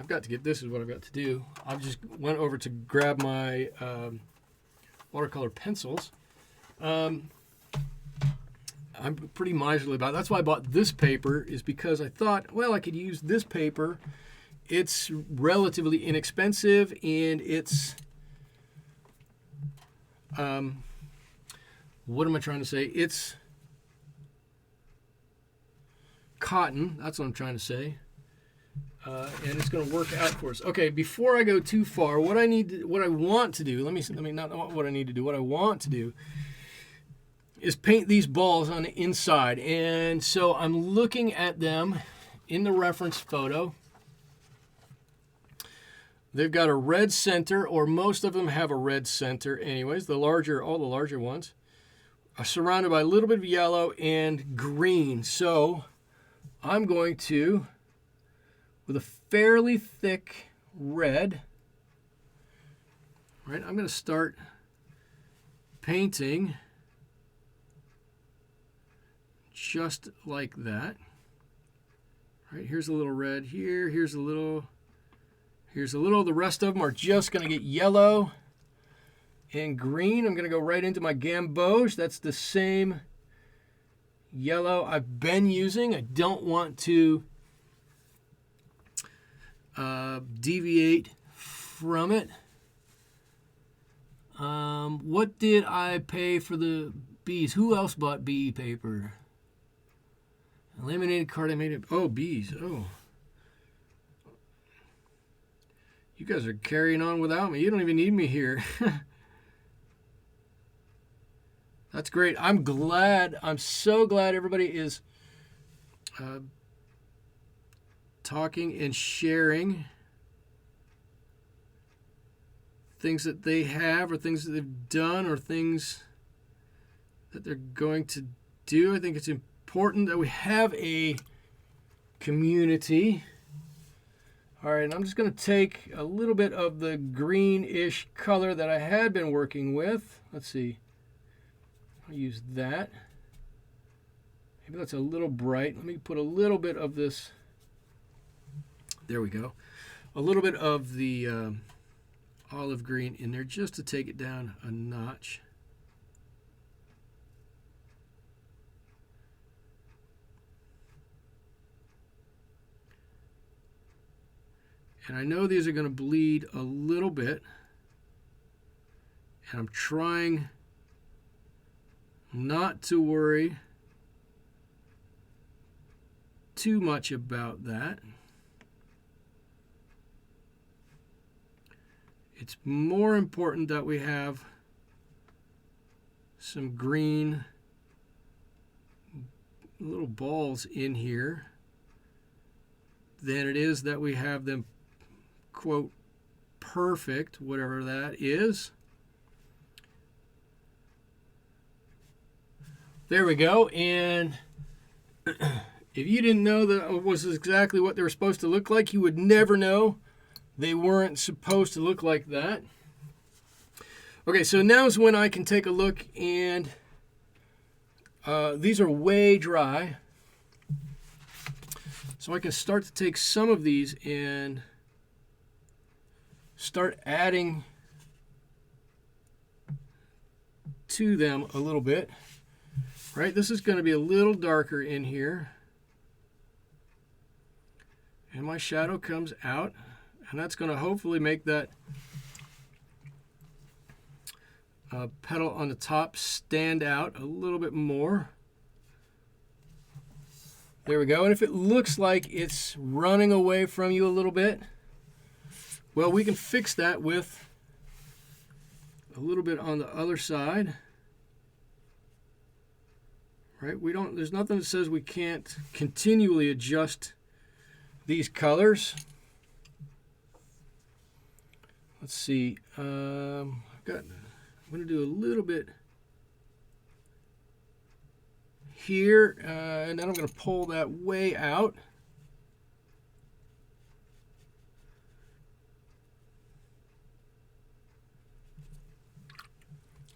to get... This is what I've got to do. I just went over to grab my watercolor pencils. I'm pretty miserly about it. That's why I bought this paper, is because I thought, well, I could use this paper. It's relatively inexpensive, and it's... what am I trying to say? It's cotton. That's what I'm trying to say. And it's going to work out for us. Okay, before I go too far, what I want to do, let me not what I need to do, what I want to do is paint these balls on the inside. And so I'm looking at them in the reference photo. They've got a red center, or most of them have a red center anyways. All the larger ones are surrounded by a little bit of yellow and green. So I'm going to, with a fairly thick red, right, I'm going to start painting just like that. Right, here's a little red here, here's a little. The rest of them are just going to get yellow and green. I'm going to go right into my gamboge. That's the same yellow I've been using. I don't want to deviate from it. What did I pay for the bees? Who else bought bee paper? A laminated card I made it. Oh, bees. Oh. You guys are carrying on without me. You don't even need me here. That's great. I'm so glad everybody is talking and sharing things that they have, or things that they've done, or things that they're going to do. I think it's important that we have a community. All right, I'm just going to take a little bit of the greenish color that I had been working with. Let's see. I'll use that. Maybe that's a little bright. Let me put a little bit of this. There we go. A little bit of the olive green in there just to take it down a notch. And I know these are going to bleed a little bit. And I'm trying not to worry too much about that. it's more important that we have some green little balls in here than it is that we have them, quote, perfect, whatever that is. There we go. And if you didn't know that was exactly what they were supposed to look like, you would never know they weren't supposed to look like that. Okay, so now's when I can take a look, and these are way dry. So I can start to take some of these and start adding to them a little bit. Right, this is going to be a little darker in here. And my shadow comes out, and that's going to hopefully make that petal on the top stand out a little bit more. There we go. And if it looks like it's running away from you a little bit, well, we can fix that with a little bit on the other side. Right? There's nothing that says we can't continually adjust these colors. Let's see. I'm going to do a little bit here, and then I'm going to pull that way out.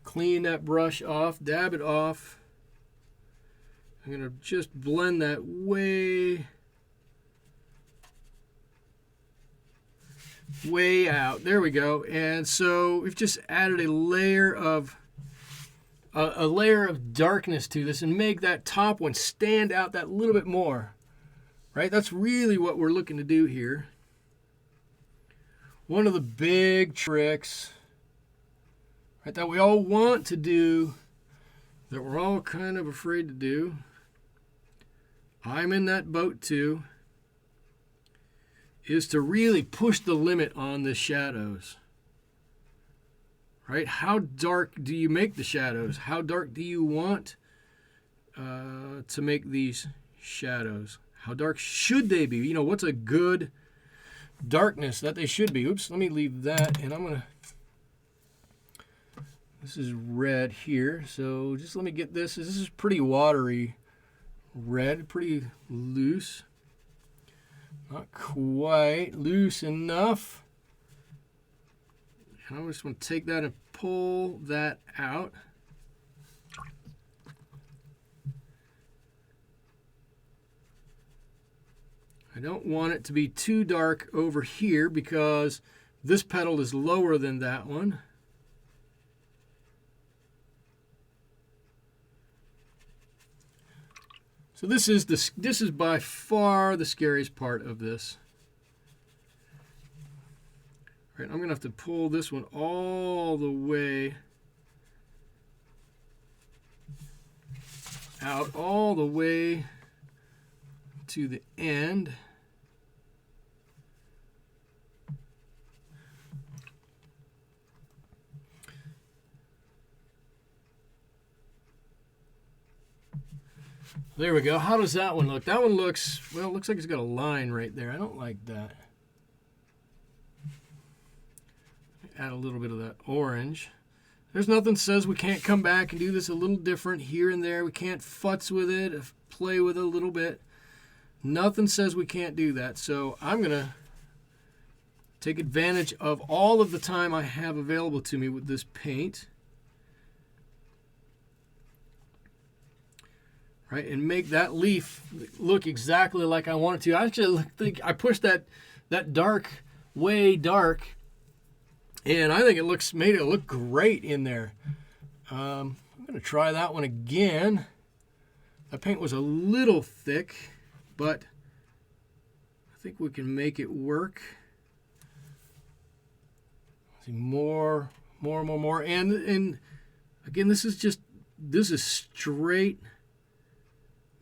Clean that brush off, dab it off. I'm going to just blend that way out. There we go. And so we've just added a layer of darkness to this and make that top one stand out that little bit more. Right? That's really what we're looking to do here. One of the big tricks, right, that we all want to do, that we're all kind of afraid to do. I'm in that boat too, is to really push the limit on the shadows. Right? How dark do you make the shadows? How dark do you want to make these shadows? How dark should they be? You know, what's a good darkness that they should be? Oops, let me leave that, and I'm going to... This is red here, so just let me get this. This is pretty watery red, pretty loose. Not quite loose enough. And I just want to take that and pull that out. I don't want it to be too dark over here because this petal is lower than that one. So this is by far the scariest part of this. Right, I'm going to have to pull this one all the way out, all the way to the end. There we go. How does that one look? That one looks, well, it looks like it's got a line right there. I don't like that. Add a little bit of that orange. There's nothing that says we can't come back and do this a little different here and there. We can't futz with it, play with it a little bit. Nothing says we can't do that. So I'm going to take advantage of all of the time I have available to me with this paint. Right, and make that leaf look exactly like I want it to. I actually think I pushed that dark way dark, and I think it made it look great in there. I'm going to try that one again. That paint was a little thick, but I think we can make it work. See, more, and again, this is straight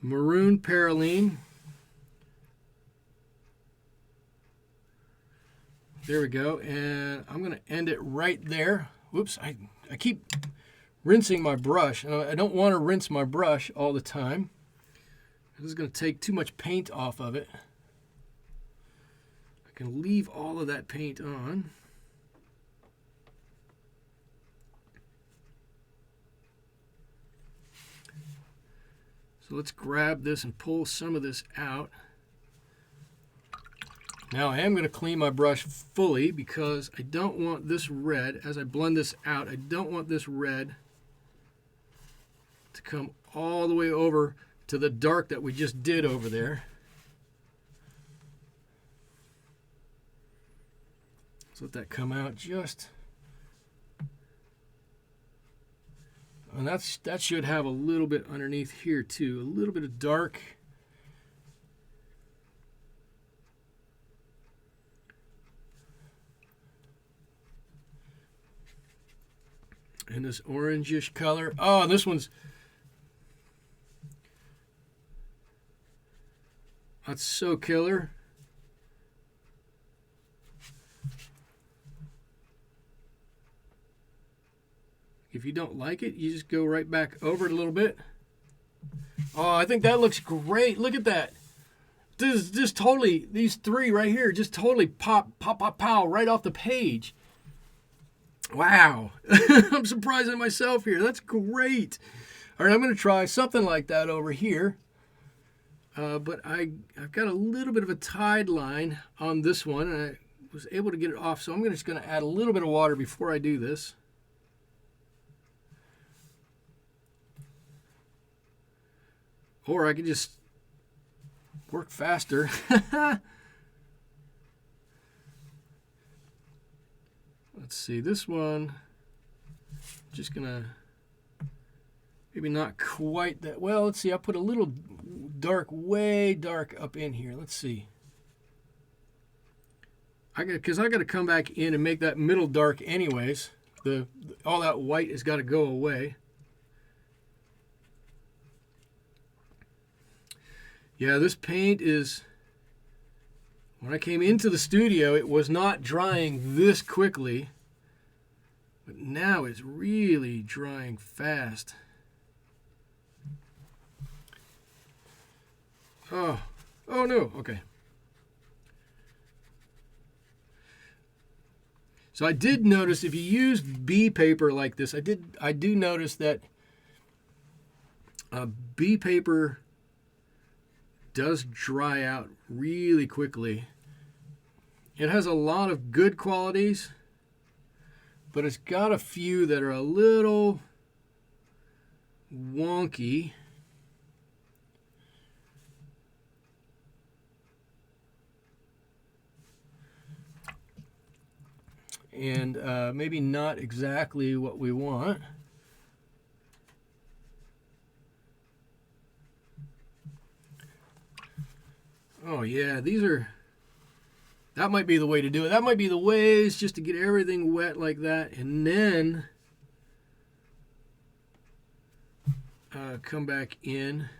maroon perylene. There we go. And I'm going to end it right there. Whoops, I keep rinsing my brush. And I don't want to rinse my brush all the time. This is going to take too much paint off of it. I can leave all of that paint on. So let's grab this and pull some of this out. Now I am going to clean my brush fully because I don't want this red, as I blend this out, I don't want this red to come all the way over to the dark that we just did over there. Let's let that come out just. And that should have a little bit underneath here too, a little bit of dark. And this orangish color. Oh, this one's, that's so killer. If you don't like it, you just go right back over it a little bit. Oh, I think that looks great. Look at that. This is just totally, these three right here, just totally pop, pow, right off the page. Wow. I'm surprising myself here. That's great. All right, I'm going to try something like that over here. But I've got a little bit of a tide line on this one, and I was able to get it off. So I'm just going to add a little bit of water before I do this. Or I could just work faster. Let's see, this one, just gonna, maybe not quite that, well, let's see, I put a little dark, way dark up in here. Let's see. Because I got to come back in and make that middle dark anyways. All that white has got to go away. Yeah, this paint is, when I came into the studio, it was not drying this quickly, but now it's really drying fast. Oh no, okay. So I did notice if you use bee paper like this, I do notice that bee paper does dry out really quickly. It has a lot of good qualities, but it's got a few that are a little wonky. And maybe not exactly what we want. Oh yeah, that might be the way to do it. That might be the ways, just to get everything wet like that, and then come back in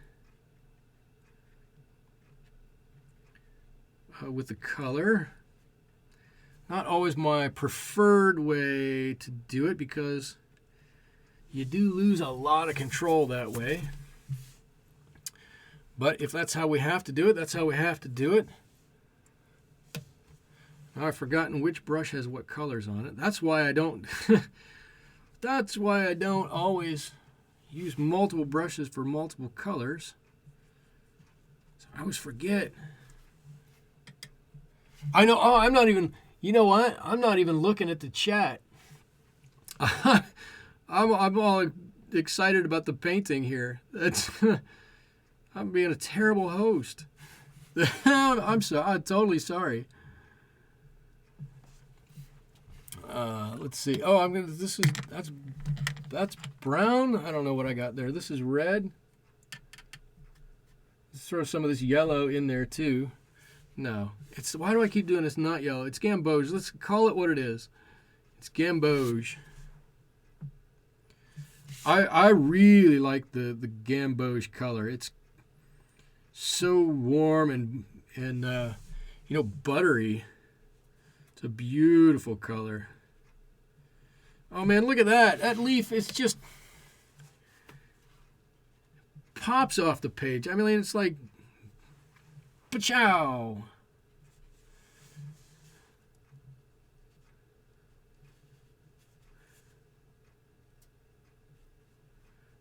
with the color. Not always my preferred way to do it because you do lose a lot of control that way. But if that's how we have to do it, that's how we have to do it. Now I've forgotten which brush has what colors on it. That's why I don't that's why I don't always use multiple brushes for multiple colors. So I always forget. I know, oh, I'm not even, you know what? I'm not even looking at the chat. I'm all excited about the painting here. That's I'm being a terrible host. I'm totally sorry. Let's see. Oh, that's brown. I don't know what I got there. This is red. Let's throw some of this yellow in there too. No, why do I keep doing this? Not yellow. It's gamboge. Let's call it what it is. It's gamboge. I really like the gamboge color. It's so warm and buttery. It's a beautiful color. Oh man, look at that. That leaf is just pops off the page. I mean, it's like, pa-chow.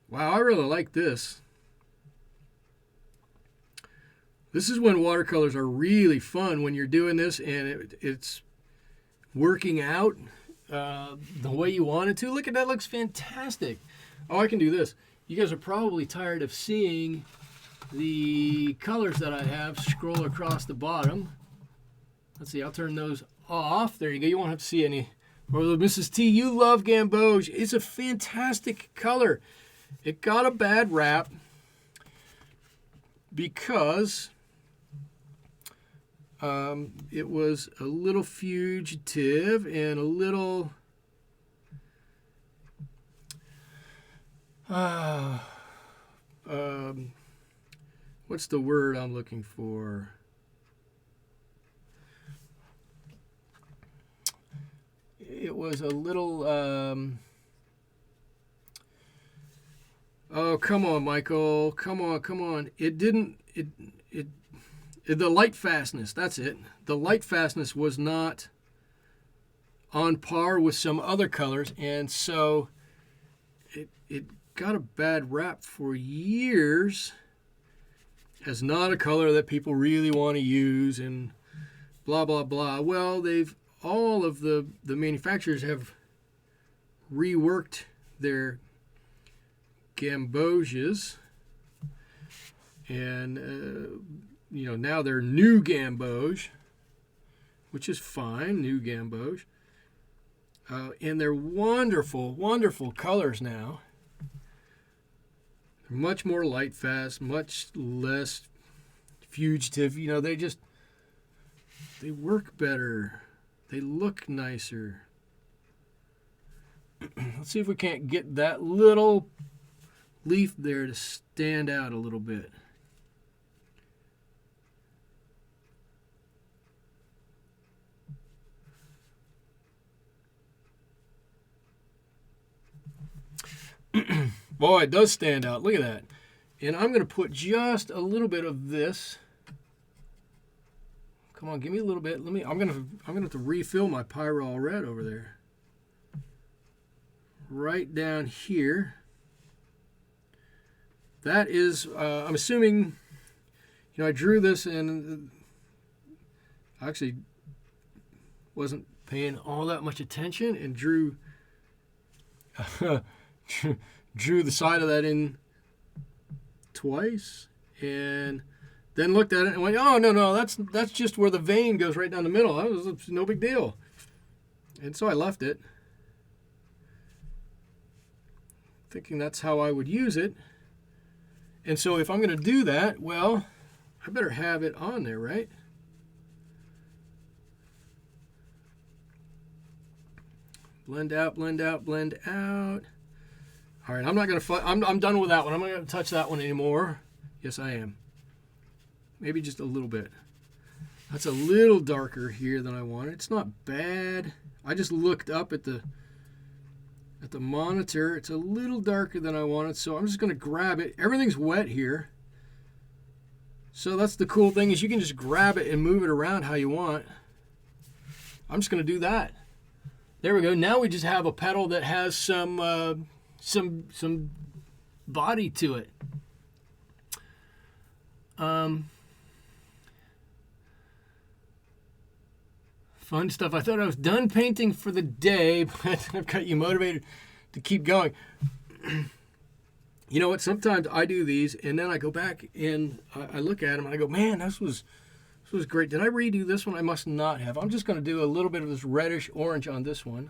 Wow, I really like this. This is when watercolors are really fun, when you're doing this and it's working out the way you want it to. Look at that, looks fantastic. Oh, I can do this. You guys are probably tired of seeing the colors that I have scroll across the bottom. Let's see, I'll turn those off. There you go, you won't have to see any. Or Mrs. T, you love gamboge. It's a fantastic color. It got a bad rap because it was a little fugitive and a little what's the word I'm looking for? It was a little oh, come on, Michael. Come on. The light fastness, that's it. The light fastness was not on par with some other colors, and so it got a bad rap for years as not a color that people really want to use and blah, blah, blah. Well, all of the manufacturers have reworked their gamboges, and now they're new gamboge, which is fine, new gamboge, and they're wonderful, wonderful colors now. They're much more light fast, much less fugitive. They work better, they look nicer. Let's see if we can't get that little leaf there to stand out a little bit. Boy, it does stand out. Look at that. And I'm going to put just a little bit of this. Come on, give me a little bit. I'm going to have to refill my Pyrrole red over there. Right down here. That is, I'm assuming, I drew this and I actually wasn't paying all that much attention and drew the side of that in twice and then looked at it and went, oh, no, that's just where the vein goes right down the middle. That was no big deal. And so I left it, thinking that's how I would use it. And so if I'm going to do that, well, I better have it on there, right? Blend out, blend out, blend out. All right, I'm not going to, I'm done with that one. I'm not going to touch that one anymore. Yes, I am. Maybe just a little bit. That's a little darker here than I wanted. It's not bad. I just looked up at the monitor. It's a little darker than I wanted, so I'm just going to grab it. Everything's wet here. So that's the cool thing, is you can just grab it and move it around how you want. I'm just going to do that. There we go. Now we just have a petal that has some body to it. Fun stuff. I thought I was done painting for the day, but I've got you motivated to keep going. You know what? Sometimes I do these, and then I go back and I look at them, and I go, man, this was great. Did I redo this one? I must not have. I'm just going to do a little bit of this reddish orange on this one.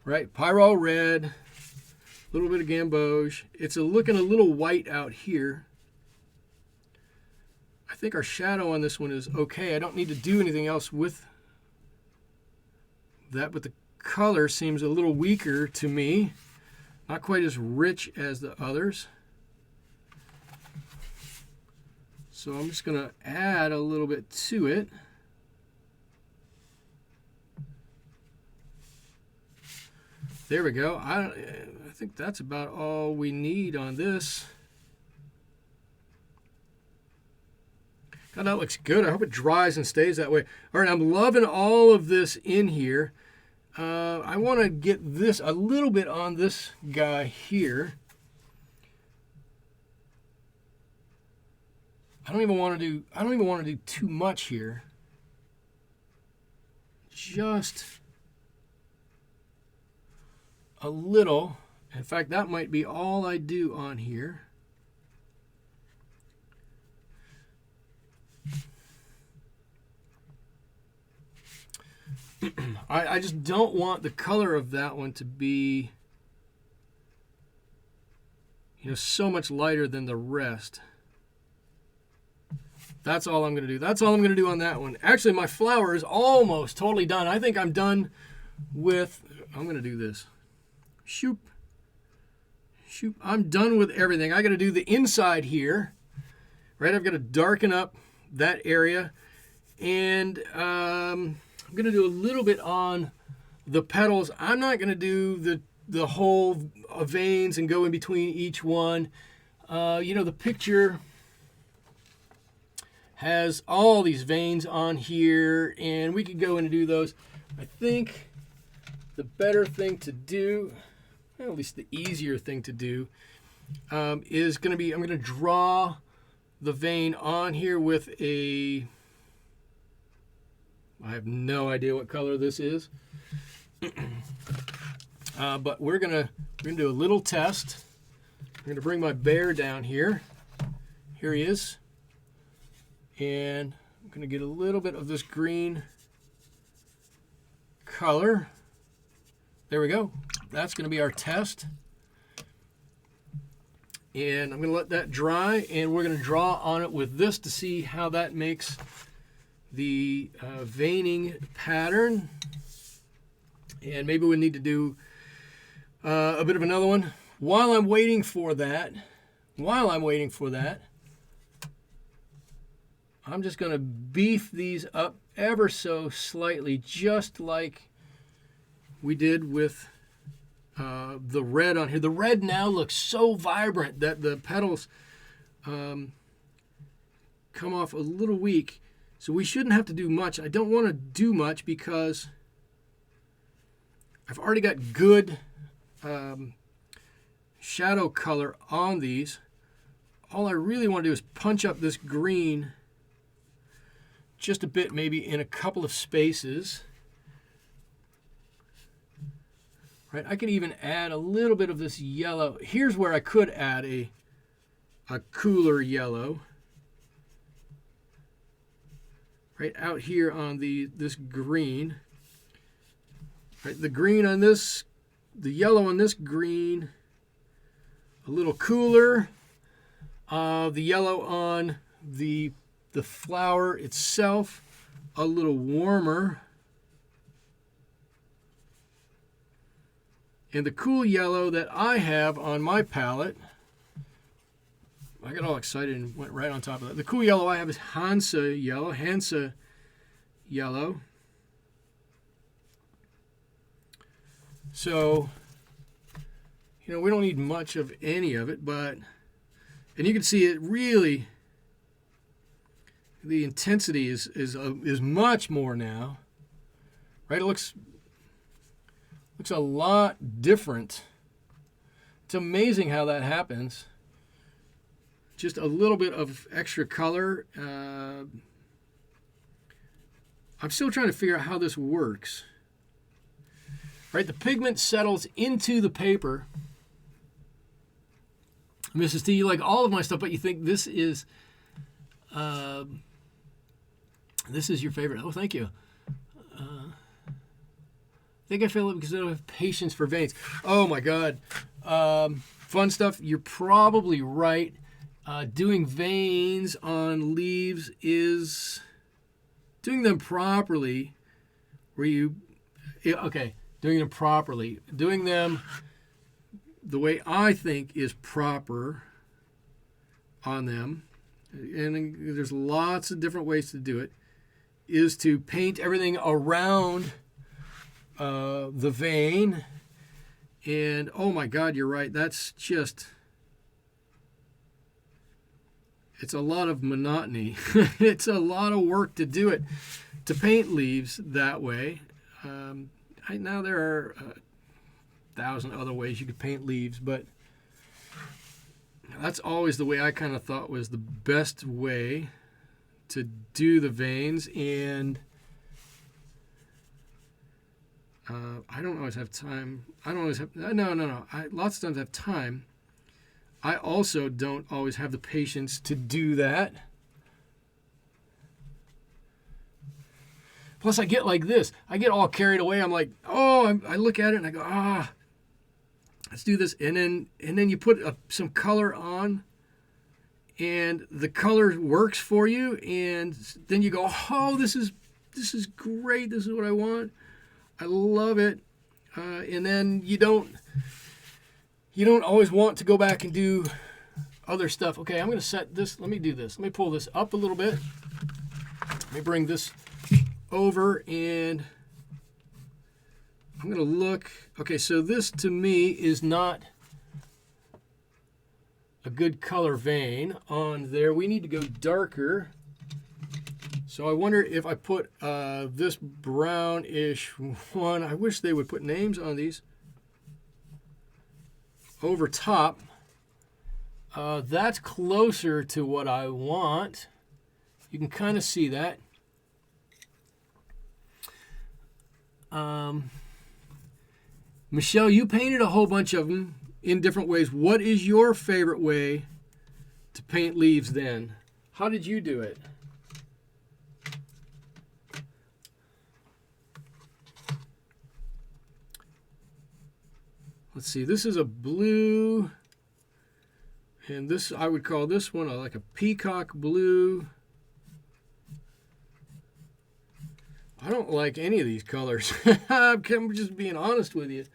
Right? Pyrrole red, a little bit of gamboge. It's looking a little white out here. I think our shadow on this one is okay. I don't need to do anything else with that, but the color seems a little weaker to me. Not quite as rich as the others. So I'm just going to add a little bit to it. There we go. I think that's about all we need on this. God, that looks good. I hope it dries and stays that way. All right, I'm loving all of this in here. I want to get this a little bit on this guy here. I don't even want to do too much here. Just a little. In fact, that might be all I do on here. I just don't want the color of that one to be, so much lighter than the rest. That's all I'm going to do. That's all I'm going to do on that one. Actually, my flower is almost totally done. I think I'm done with, I'm going to do this. Shoop. Shoop. I'm done with everything. I got to do the inside here. Right? I've got to darken up that area. And I'm going to do a little bit on the petals. I'm not going to do the whole veins and go in between each one. The picture has all these veins on here, and we could go in and do those. I think the better thing to do, well, at least the easier thing to do, is going to be, I'm going to draw the vein on here with a, I have no idea what color this is, but we're gonna do a little test. I'm gonna bring my bear down here. Here he is. And I'm going to get a little bit of this green color. There we go. That's going to be our test. And I'm going to let that dry, and we're going to draw on it with this to see how that makes the veining pattern. And maybe we need to do a bit of another one. While I'm waiting for that, I'm just going to beef these up ever so slightly, just like we did with the red on here. The red now looks so vibrant that the petals come off a little weak. So we shouldn't have to do much. I don't want to do much because I've already got good shadow color on these. All I really want to do is punch up this green just a bit, maybe in a couple of spaces. Right, I could even add a little bit of this yellow. Here's where I could add a cooler yellow. Right out here on this green. Right, the green on this, the yellow on this green, a little cooler. The yellow on the flower itself, a little warmer. And the cool yellow that I have on my palette, I got all excited and went right on top of that. The cool yellow I have is Hansa yellow. So, we don't need much of any of it, but, and you can see it really, the intensity is much more now, right? It looks a lot different. It's amazing how that happens. Just a little bit of extra color. I'm still trying to figure out how this works. Right, the pigment settles into the paper. Mrs. T, you like all of my stuff, but you think this is your favorite. Oh, thank you. I think I feel it because I don't have patience for veins. Oh my God. Fun stuff. You're probably right. Doing veins on leaves is doing them properly. Doing them properly. Doing them the way I think is proper on them, and there's lots of different ways to do it, is to paint everything around the vein And oh my God, you're right. That's just, it's a lot of monotony. It's a lot of work to do it, to paint leaves that way. Now there are 1,000 other ways you could paint leaves, but that's always the way I kind of thought was the best way to do the veins. And I don't always have time. I don't always have, no. Lots of times I have time. I also don't always have the patience to do that. Plus I get like this. I get all carried away. I'm like, oh, I look at it and I go, let's do this. And then you put some color on, and the color works for you. And then you go, oh, this is great. This is what I want. I love it. And then you don't always want to go back and do other stuff. Okay, I'm going to set this. Let me do this. Let me pull this up a little bit. Let me bring this over, and I'm going to look. Okay, so this to me is not a good color vein on there. We need to go darker. So I wonder if I put this brownish one. I wish they would put names on these. Over top. That's closer to what I want. You can kind of see that. Michelle, you painted a whole bunch of them in different ways. What is your favorite way to paint leaves then? How did you do it? Let's see, this is a blue, and this, I would call this one like a peacock blue. I don't like any of these colors. I'm just being honest with you.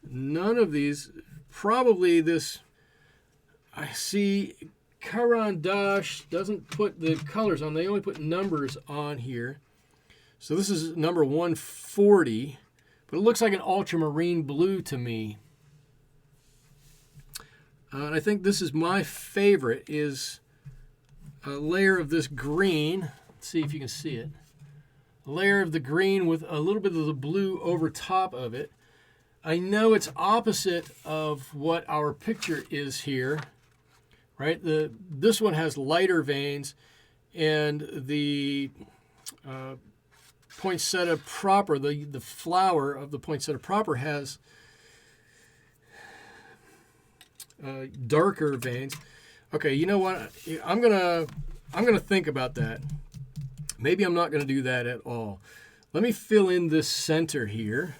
None of these, probably this, I see Caran d'Ache doesn't put the colors on, they only put numbers on here. So this is number 140. But it looks like an ultramarine blue to me. And I think this is my favorite, is a layer of this green. Let's see if you can see it. A layer of the green with a little bit of the blue over top of it. I know it's opposite of what our picture is here, right? This one has lighter veins, and the poinsettia proper, the flower of the poinsettia proper has darker veins. Okay, you know what? I'm gonna think about that. Maybe I'm not gonna do that at all. Let me fill in this center here.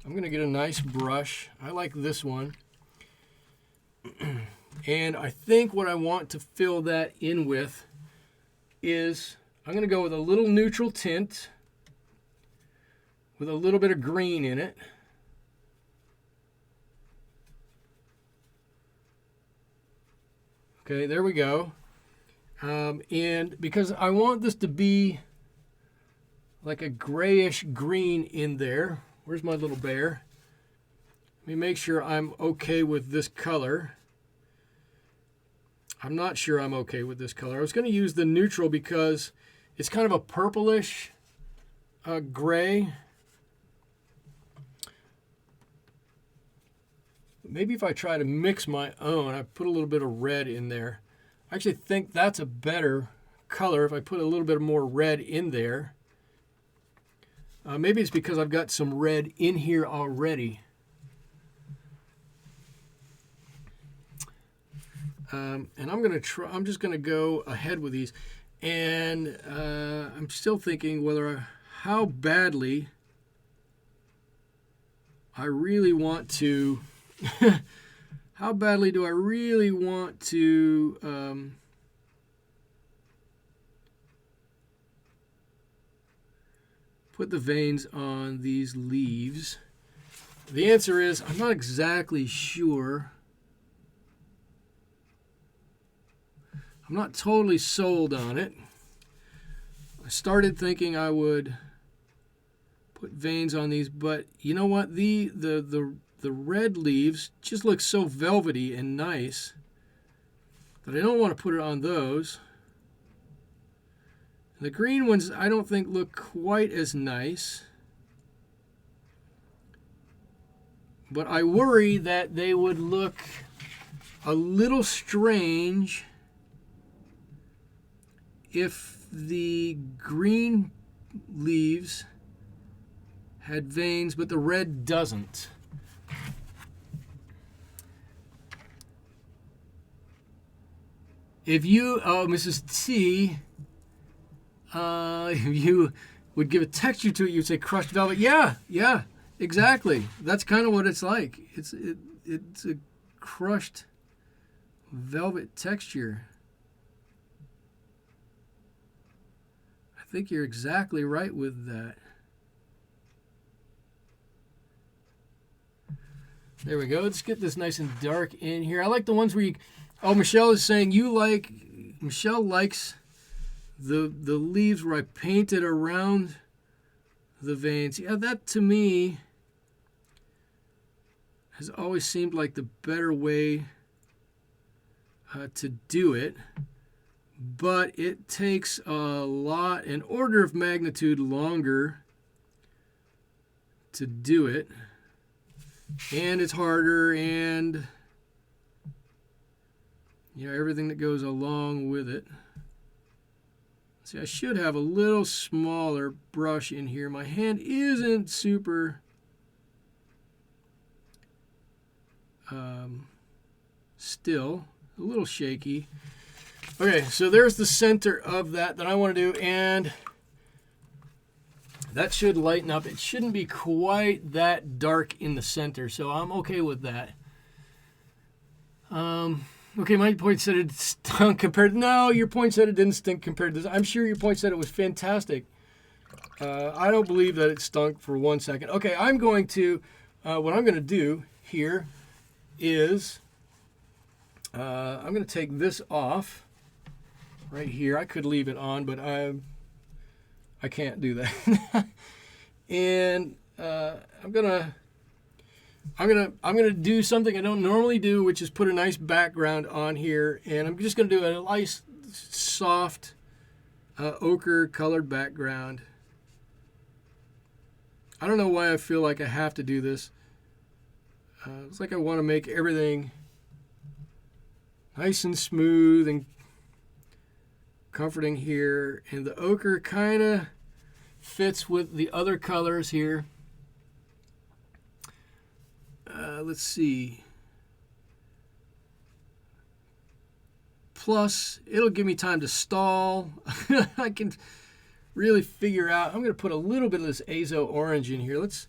I'm gonna get a nice brush. I like this one. And I think what I want to fill that in with is, I'm gonna go with a little neutral tint with a little bit of green in it. Okay, there we go. And because I want this to be like a grayish green in there. Where's my little bear? Let me make sure I'm okay with this color. I'm not sure I'm okay with this color. I was going to use the neutral because it's kind of a purplish gray. Maybe if I try to mix my own, I put a little bit of red in there. I actually think that's a better color if I put a little bit more red in there. Maybe it's because I've got some red in here already. And I'm just gonna go ahead with these, and I'm still thinking how badly I really want to. How badly do I really want to put the veins on these leaves? The answer is I'm not exactly sure. I'm not totally sold on it. I started thinking I would put veins on these, but you know what? The the red leaves just look so velvety and nice that I don't want to put it on those. The green ones I don't think look quite as nice, but I worry that they would look a little strange if the green leaves had veins but the red doesn't. If you, Mrs. T, if you would give a texture to it, you'd say crushed velvet. Yeah, exactly. That's kind of what it's like. It's a crushed velvet texture. I think you're exactly right with that. There we go. Let's get this nice and dark in here. I like the ones where you... Oh, Michelle is saying Michelle likes the leaves where I painted around the veins. Yeah, that to me has always seemed like the better way to do it. But it takes a lot, an order of magnitude longer to do it. And it's harder, and everything that goes along with it. See, I should have a little smaller brush in here. My hand isn't super still, a little shaky. Okay, so there's the center of that I want to do, and that should lighten up. It shouldn't be quite that dark in the center, so I'm okay with that. Okay, my poinsettia stunk compared... No, your poinsettia didn't stink compared to this. I'm sure your poinsettia was fantastic. I don't believe that it stunk for 1 second. Okay, I'm going to... what I'm going to do here is... I'm going to take this off right here. I could leave it on, but I can't do that. And I'm gonna do something I don't normally do, which is put a nice background on here, and I'm just gonna do a nice soft ochre colored background. I don't know why I feel like I have to do this. It's like I want to make everything nice and smooth and comforting here, and the ochre kind of fits with the other colors here. Let's see. Plus, it'll give me time to stall. I can really figure out. I'm going to put a little bit of this azo orange in here. Let's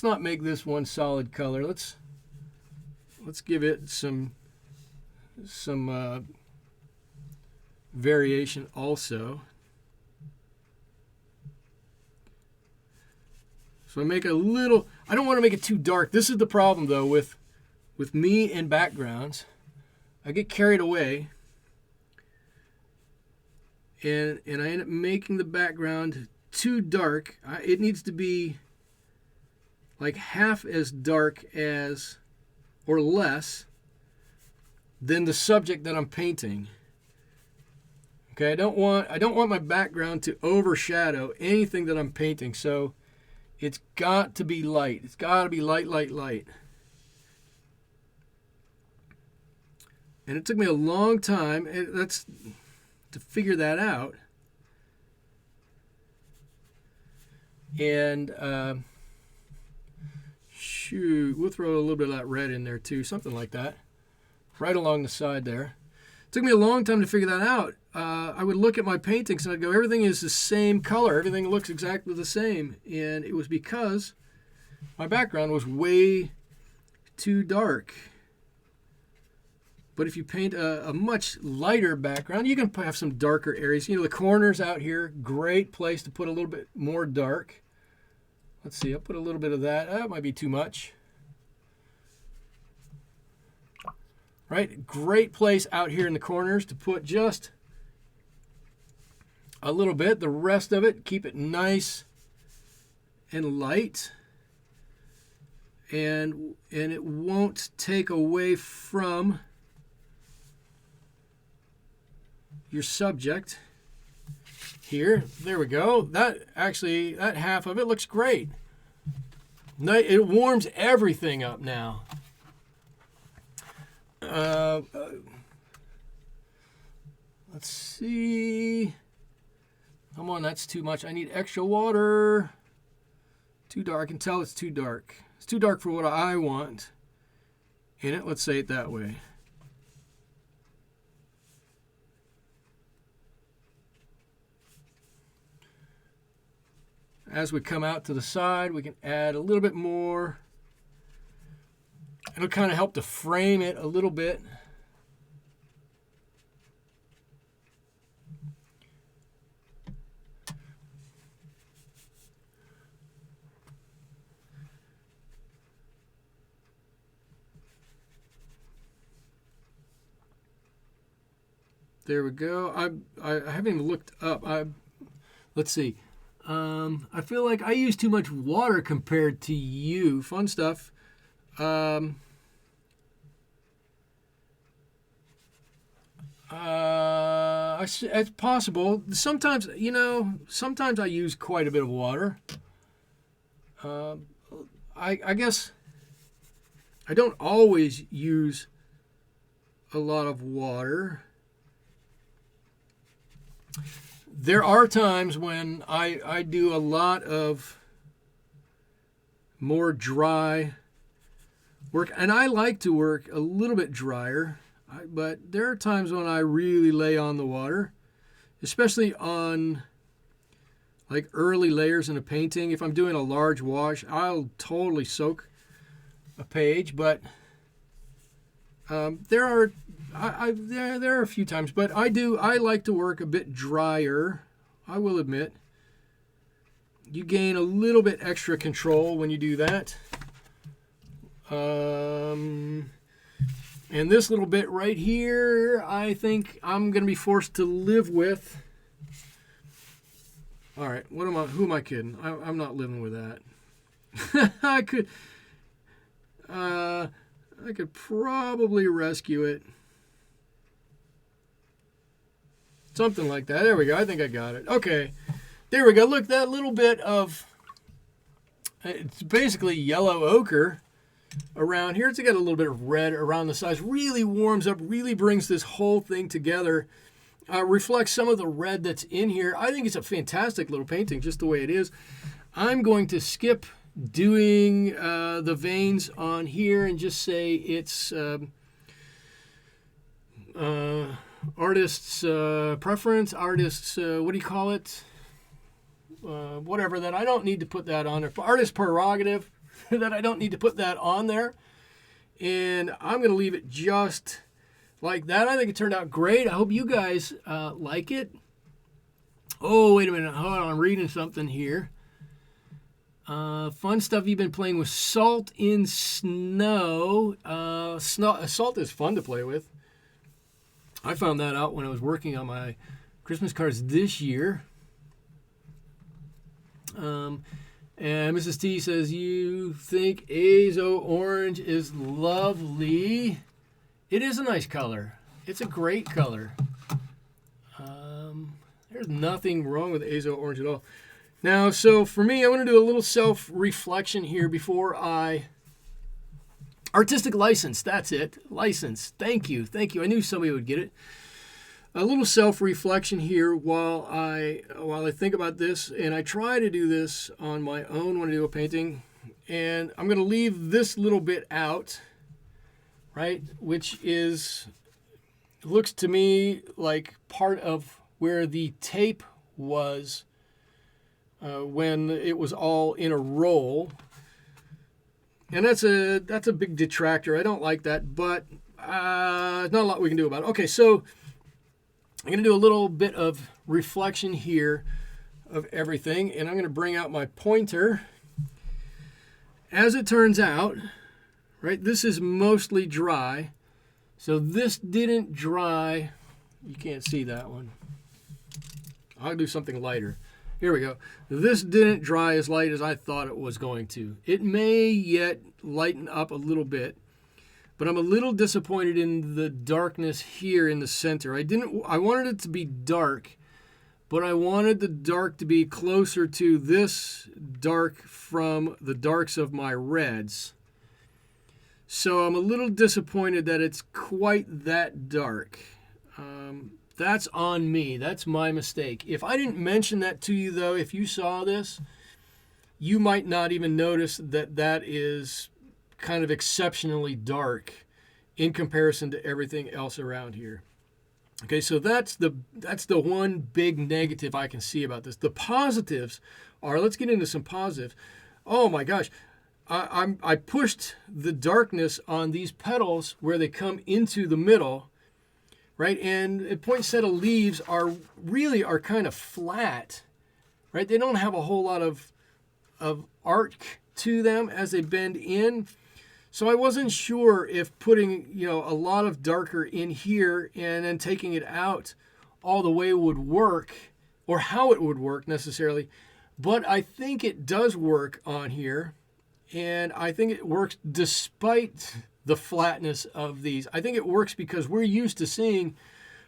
not make this one solid color. Let's give it some variation also. So I make a little, I don't want to make it too dark. This is the problem though with me and backgrounds. I get carried away and I end up making the background too dark. It needs to be like half as dark as or less than the subject that I'm painting. Okay, I don't want my background to overshadow anything that I'm painting, so it's got to be light. It's got to be light, light, light. And it took me a long time to figure that out. And shoot, we'll throw a little bit of that red in there too, something like that, right along the side there. It took me a long time to figure that out. I would look at my paintings and I'd go, everything is the same color. Everything looks exactly the same. And it was because my background was way too dark. But if you paint a much lighter background, you can have some darker areas. The corners out here, great place to put a little bit more dark. Let's see, I'll put a little bit of that. That might be too much. Right? Great place out here in the corners to put just a little bit. The rest of it, keep it nice and light. and it won't take away from your subject here. There we go. That half of it looks great. It warms everything up now. Let's see. Come on, that's too much. I need extra water. Too dark. I can tell it's too dark. It's too dark for what I want in it. Let's say it that way. As we come out to the side, we can add a little bit more. It'll kind of help to frame it a little bit. There we go. I haven't even looked up. Let's see. I feel like I use too much water compared to you. Fun stuff. It's possible. Sometimes, sometimes I use quite a bit of water. I guess I don't always use a lot of water. There are times when I do a lot of more dry work, and I like to work a little bit drier, but there are times when I really lay on the water, especially on like early layers in a painting. If I'm doing a large wash, I'll totally soak a page, but there are a few times, but I like to work a bit drier. I will admit, you gain a little bit extra control when you do that. And this little bit right here, I think I'm going to be forced to live with. All right, who am I kidding? I'm not living with that. I could probably rescue it. Something like that. There we go. I think I got it. Okay. There we go. Look, that little bit of, it's basically yellow ochre around here. It's got a little bit of red around the sides. Really warms up, really brings this whole thing together. Reflects some of the red that's in here. I think it's a fantastic little painting, just the way it is. I'm going to skip doing the veins on here and just say it's artist's preference, artist's, what do you call it? Whatever, that I don't need to put that on there. Artist prerogative, that I don't need to put that on there. And I'm going to leave it just like that. I think it turned out great. I hope you guys like it. Oh, wait a minute. Hold on. I'm reading something here. Fun stuff you've been playing with. Salt in snow. Salt is fun to play with. I found that out when I was working on my Christmas cards this year. And Mrs. T says, you think Azo Orange is lovely. It is a nice color. It's a great color. There's nothing wrong with Azo Orange at all. Now, so for me, I want to do a little self-reflection here before I... Artistic license, that's it. License. Thank you. Thank you. I knew somebody would get it. A little self-reflection here while I think about this, and I try to do this on my own when I do a painting. And I'm going to leave this little bit out, right, which looks to me like part of where the tape was when it was all in a roll. And that's a big detractor. I don't like that, but not a lot we can do about it. Okay, so I'm going to do a little bit of reflection here of everything, and I'm going to bring out my pointer. As it turns out, right, this is mostly dry. So this didn't dry. You can't see that one. I'll do something lighter. Here we go. This didn't dry as light as I thought it was going to. It may yet lighten up a little bit, but I'm a little disappointed in the darkness here in the center. I wanted it to be dark, but I wanted the dark to be closer to this dark from the darks of my reds. So I'm a little disappointed that it's quite that dark. That's on me. That's my mistake. If I didn't mention that to you, though, if you saw this, you might not even notice that that is kind of exceptionally dark in comparison to everything else around here. Okay, so that's the one big negative I can see about this. The positives are, let's get into some positives. Oh my gosh, I pushed the darkness on these petals where they come into the middle, right? And poinsettia leaves are kind of flat, right? They don't have a whole lot of arc to them as they bend in. So I wasn't sure if putting, a lot of darker in here and then taking it out all the way would work, or how it would work necessarily. But I think it does work on here, and I think it works despite the flatness of these. I think it works because we're used to seeing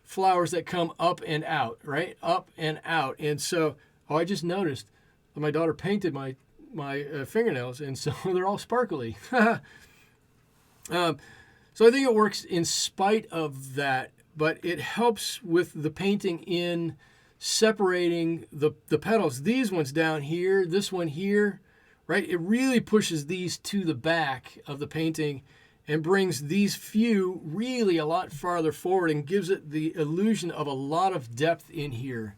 flowers that come up and out, right? Up and out. And so, I just noticed my daughter painted my fingernails, and so they're all sparkly. So I think it works in spite of that, but it helps with the painting in separating the petals. These ones down here, this one here, right? It really pushes these to the back of the painting and brings these few really a lot farther forward and gives it the illusion of a lot of depth in here.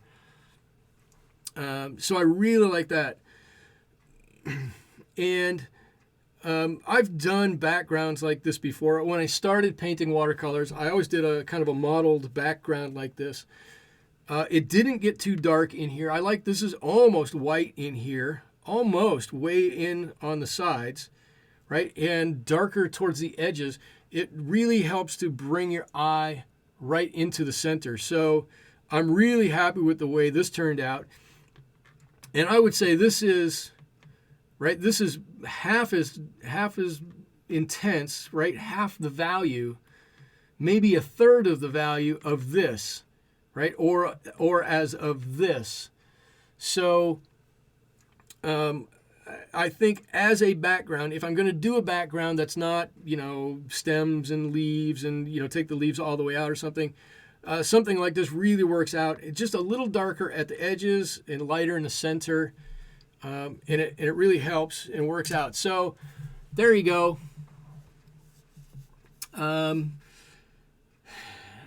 So I really like that. And I've done backgrounds like this before. When I started painting watercolors, I always did a kind of a modeled background like this. It didn't get too dark in here. This is almost white in here, almost way in on the sides, right? And darker towards the edges. It really helps to bring your eye right into the center. So I'm really happy with the way this turned out. And I would say this is, right, this is half as intense, right? Half the value, maybe a third of the value of this, right? Or as of this. So I think as a background, if I'm going to do a background that's not, stems and leaves and, take the leaves all the way out or something, something like this really works out. It's just a little darker at the edges and lighter in the center. And it really helps and works out. So there you go.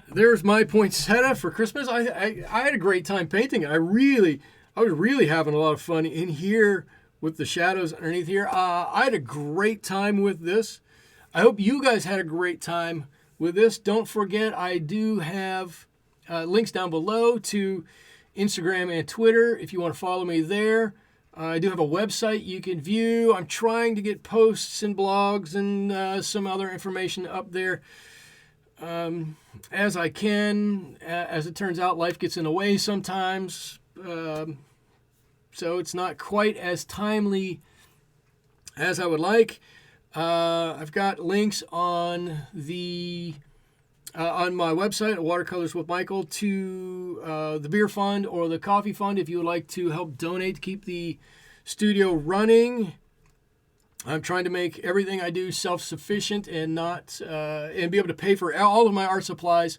There's my poinsettia for Christmas. I had a great time painting it. I was really having a lot of fun in here with the shadows underneath here. I had a great time with this. I hope you guys had a great time with this. Don't forget, I do have links down below to Instagram and Twitter if you want to follow me there. I do have a website you can view. I'm trying to get posts and blogs and some other information up there as I can. As it turns out, life gets in the way sometimes. So it's not quite as timely as I would like. I've got links on on my website at Watercolors with Michael to the beer fund or the coffee fund if you would like to help donate to keep the studio running. I'm trying to make everything I do self-sufficient and not and be able to pay for all of my art supplies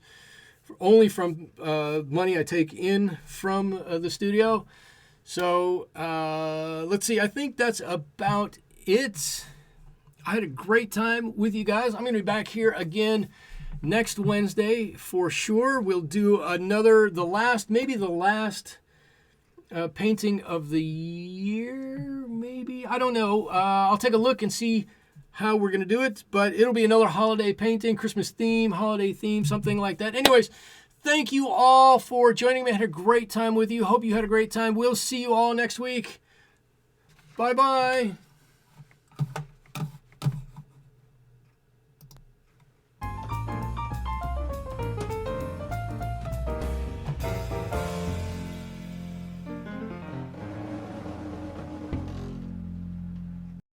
only from money I take in from the studio. So let's see. I think that's about it. I had a great time with you guys. I'm going to be back here again next Wednesday for sure. We'll do the last painting of the year, maybe. I don't know. I'll take a look and see how we're going to do it, but it'll be another holiday painting, Christmas theme, holiday theme, something like that. Anyways, thank you all for joining me. I had a great time with you. Hope you had a great time. We'll see you all next week. Bye-bye.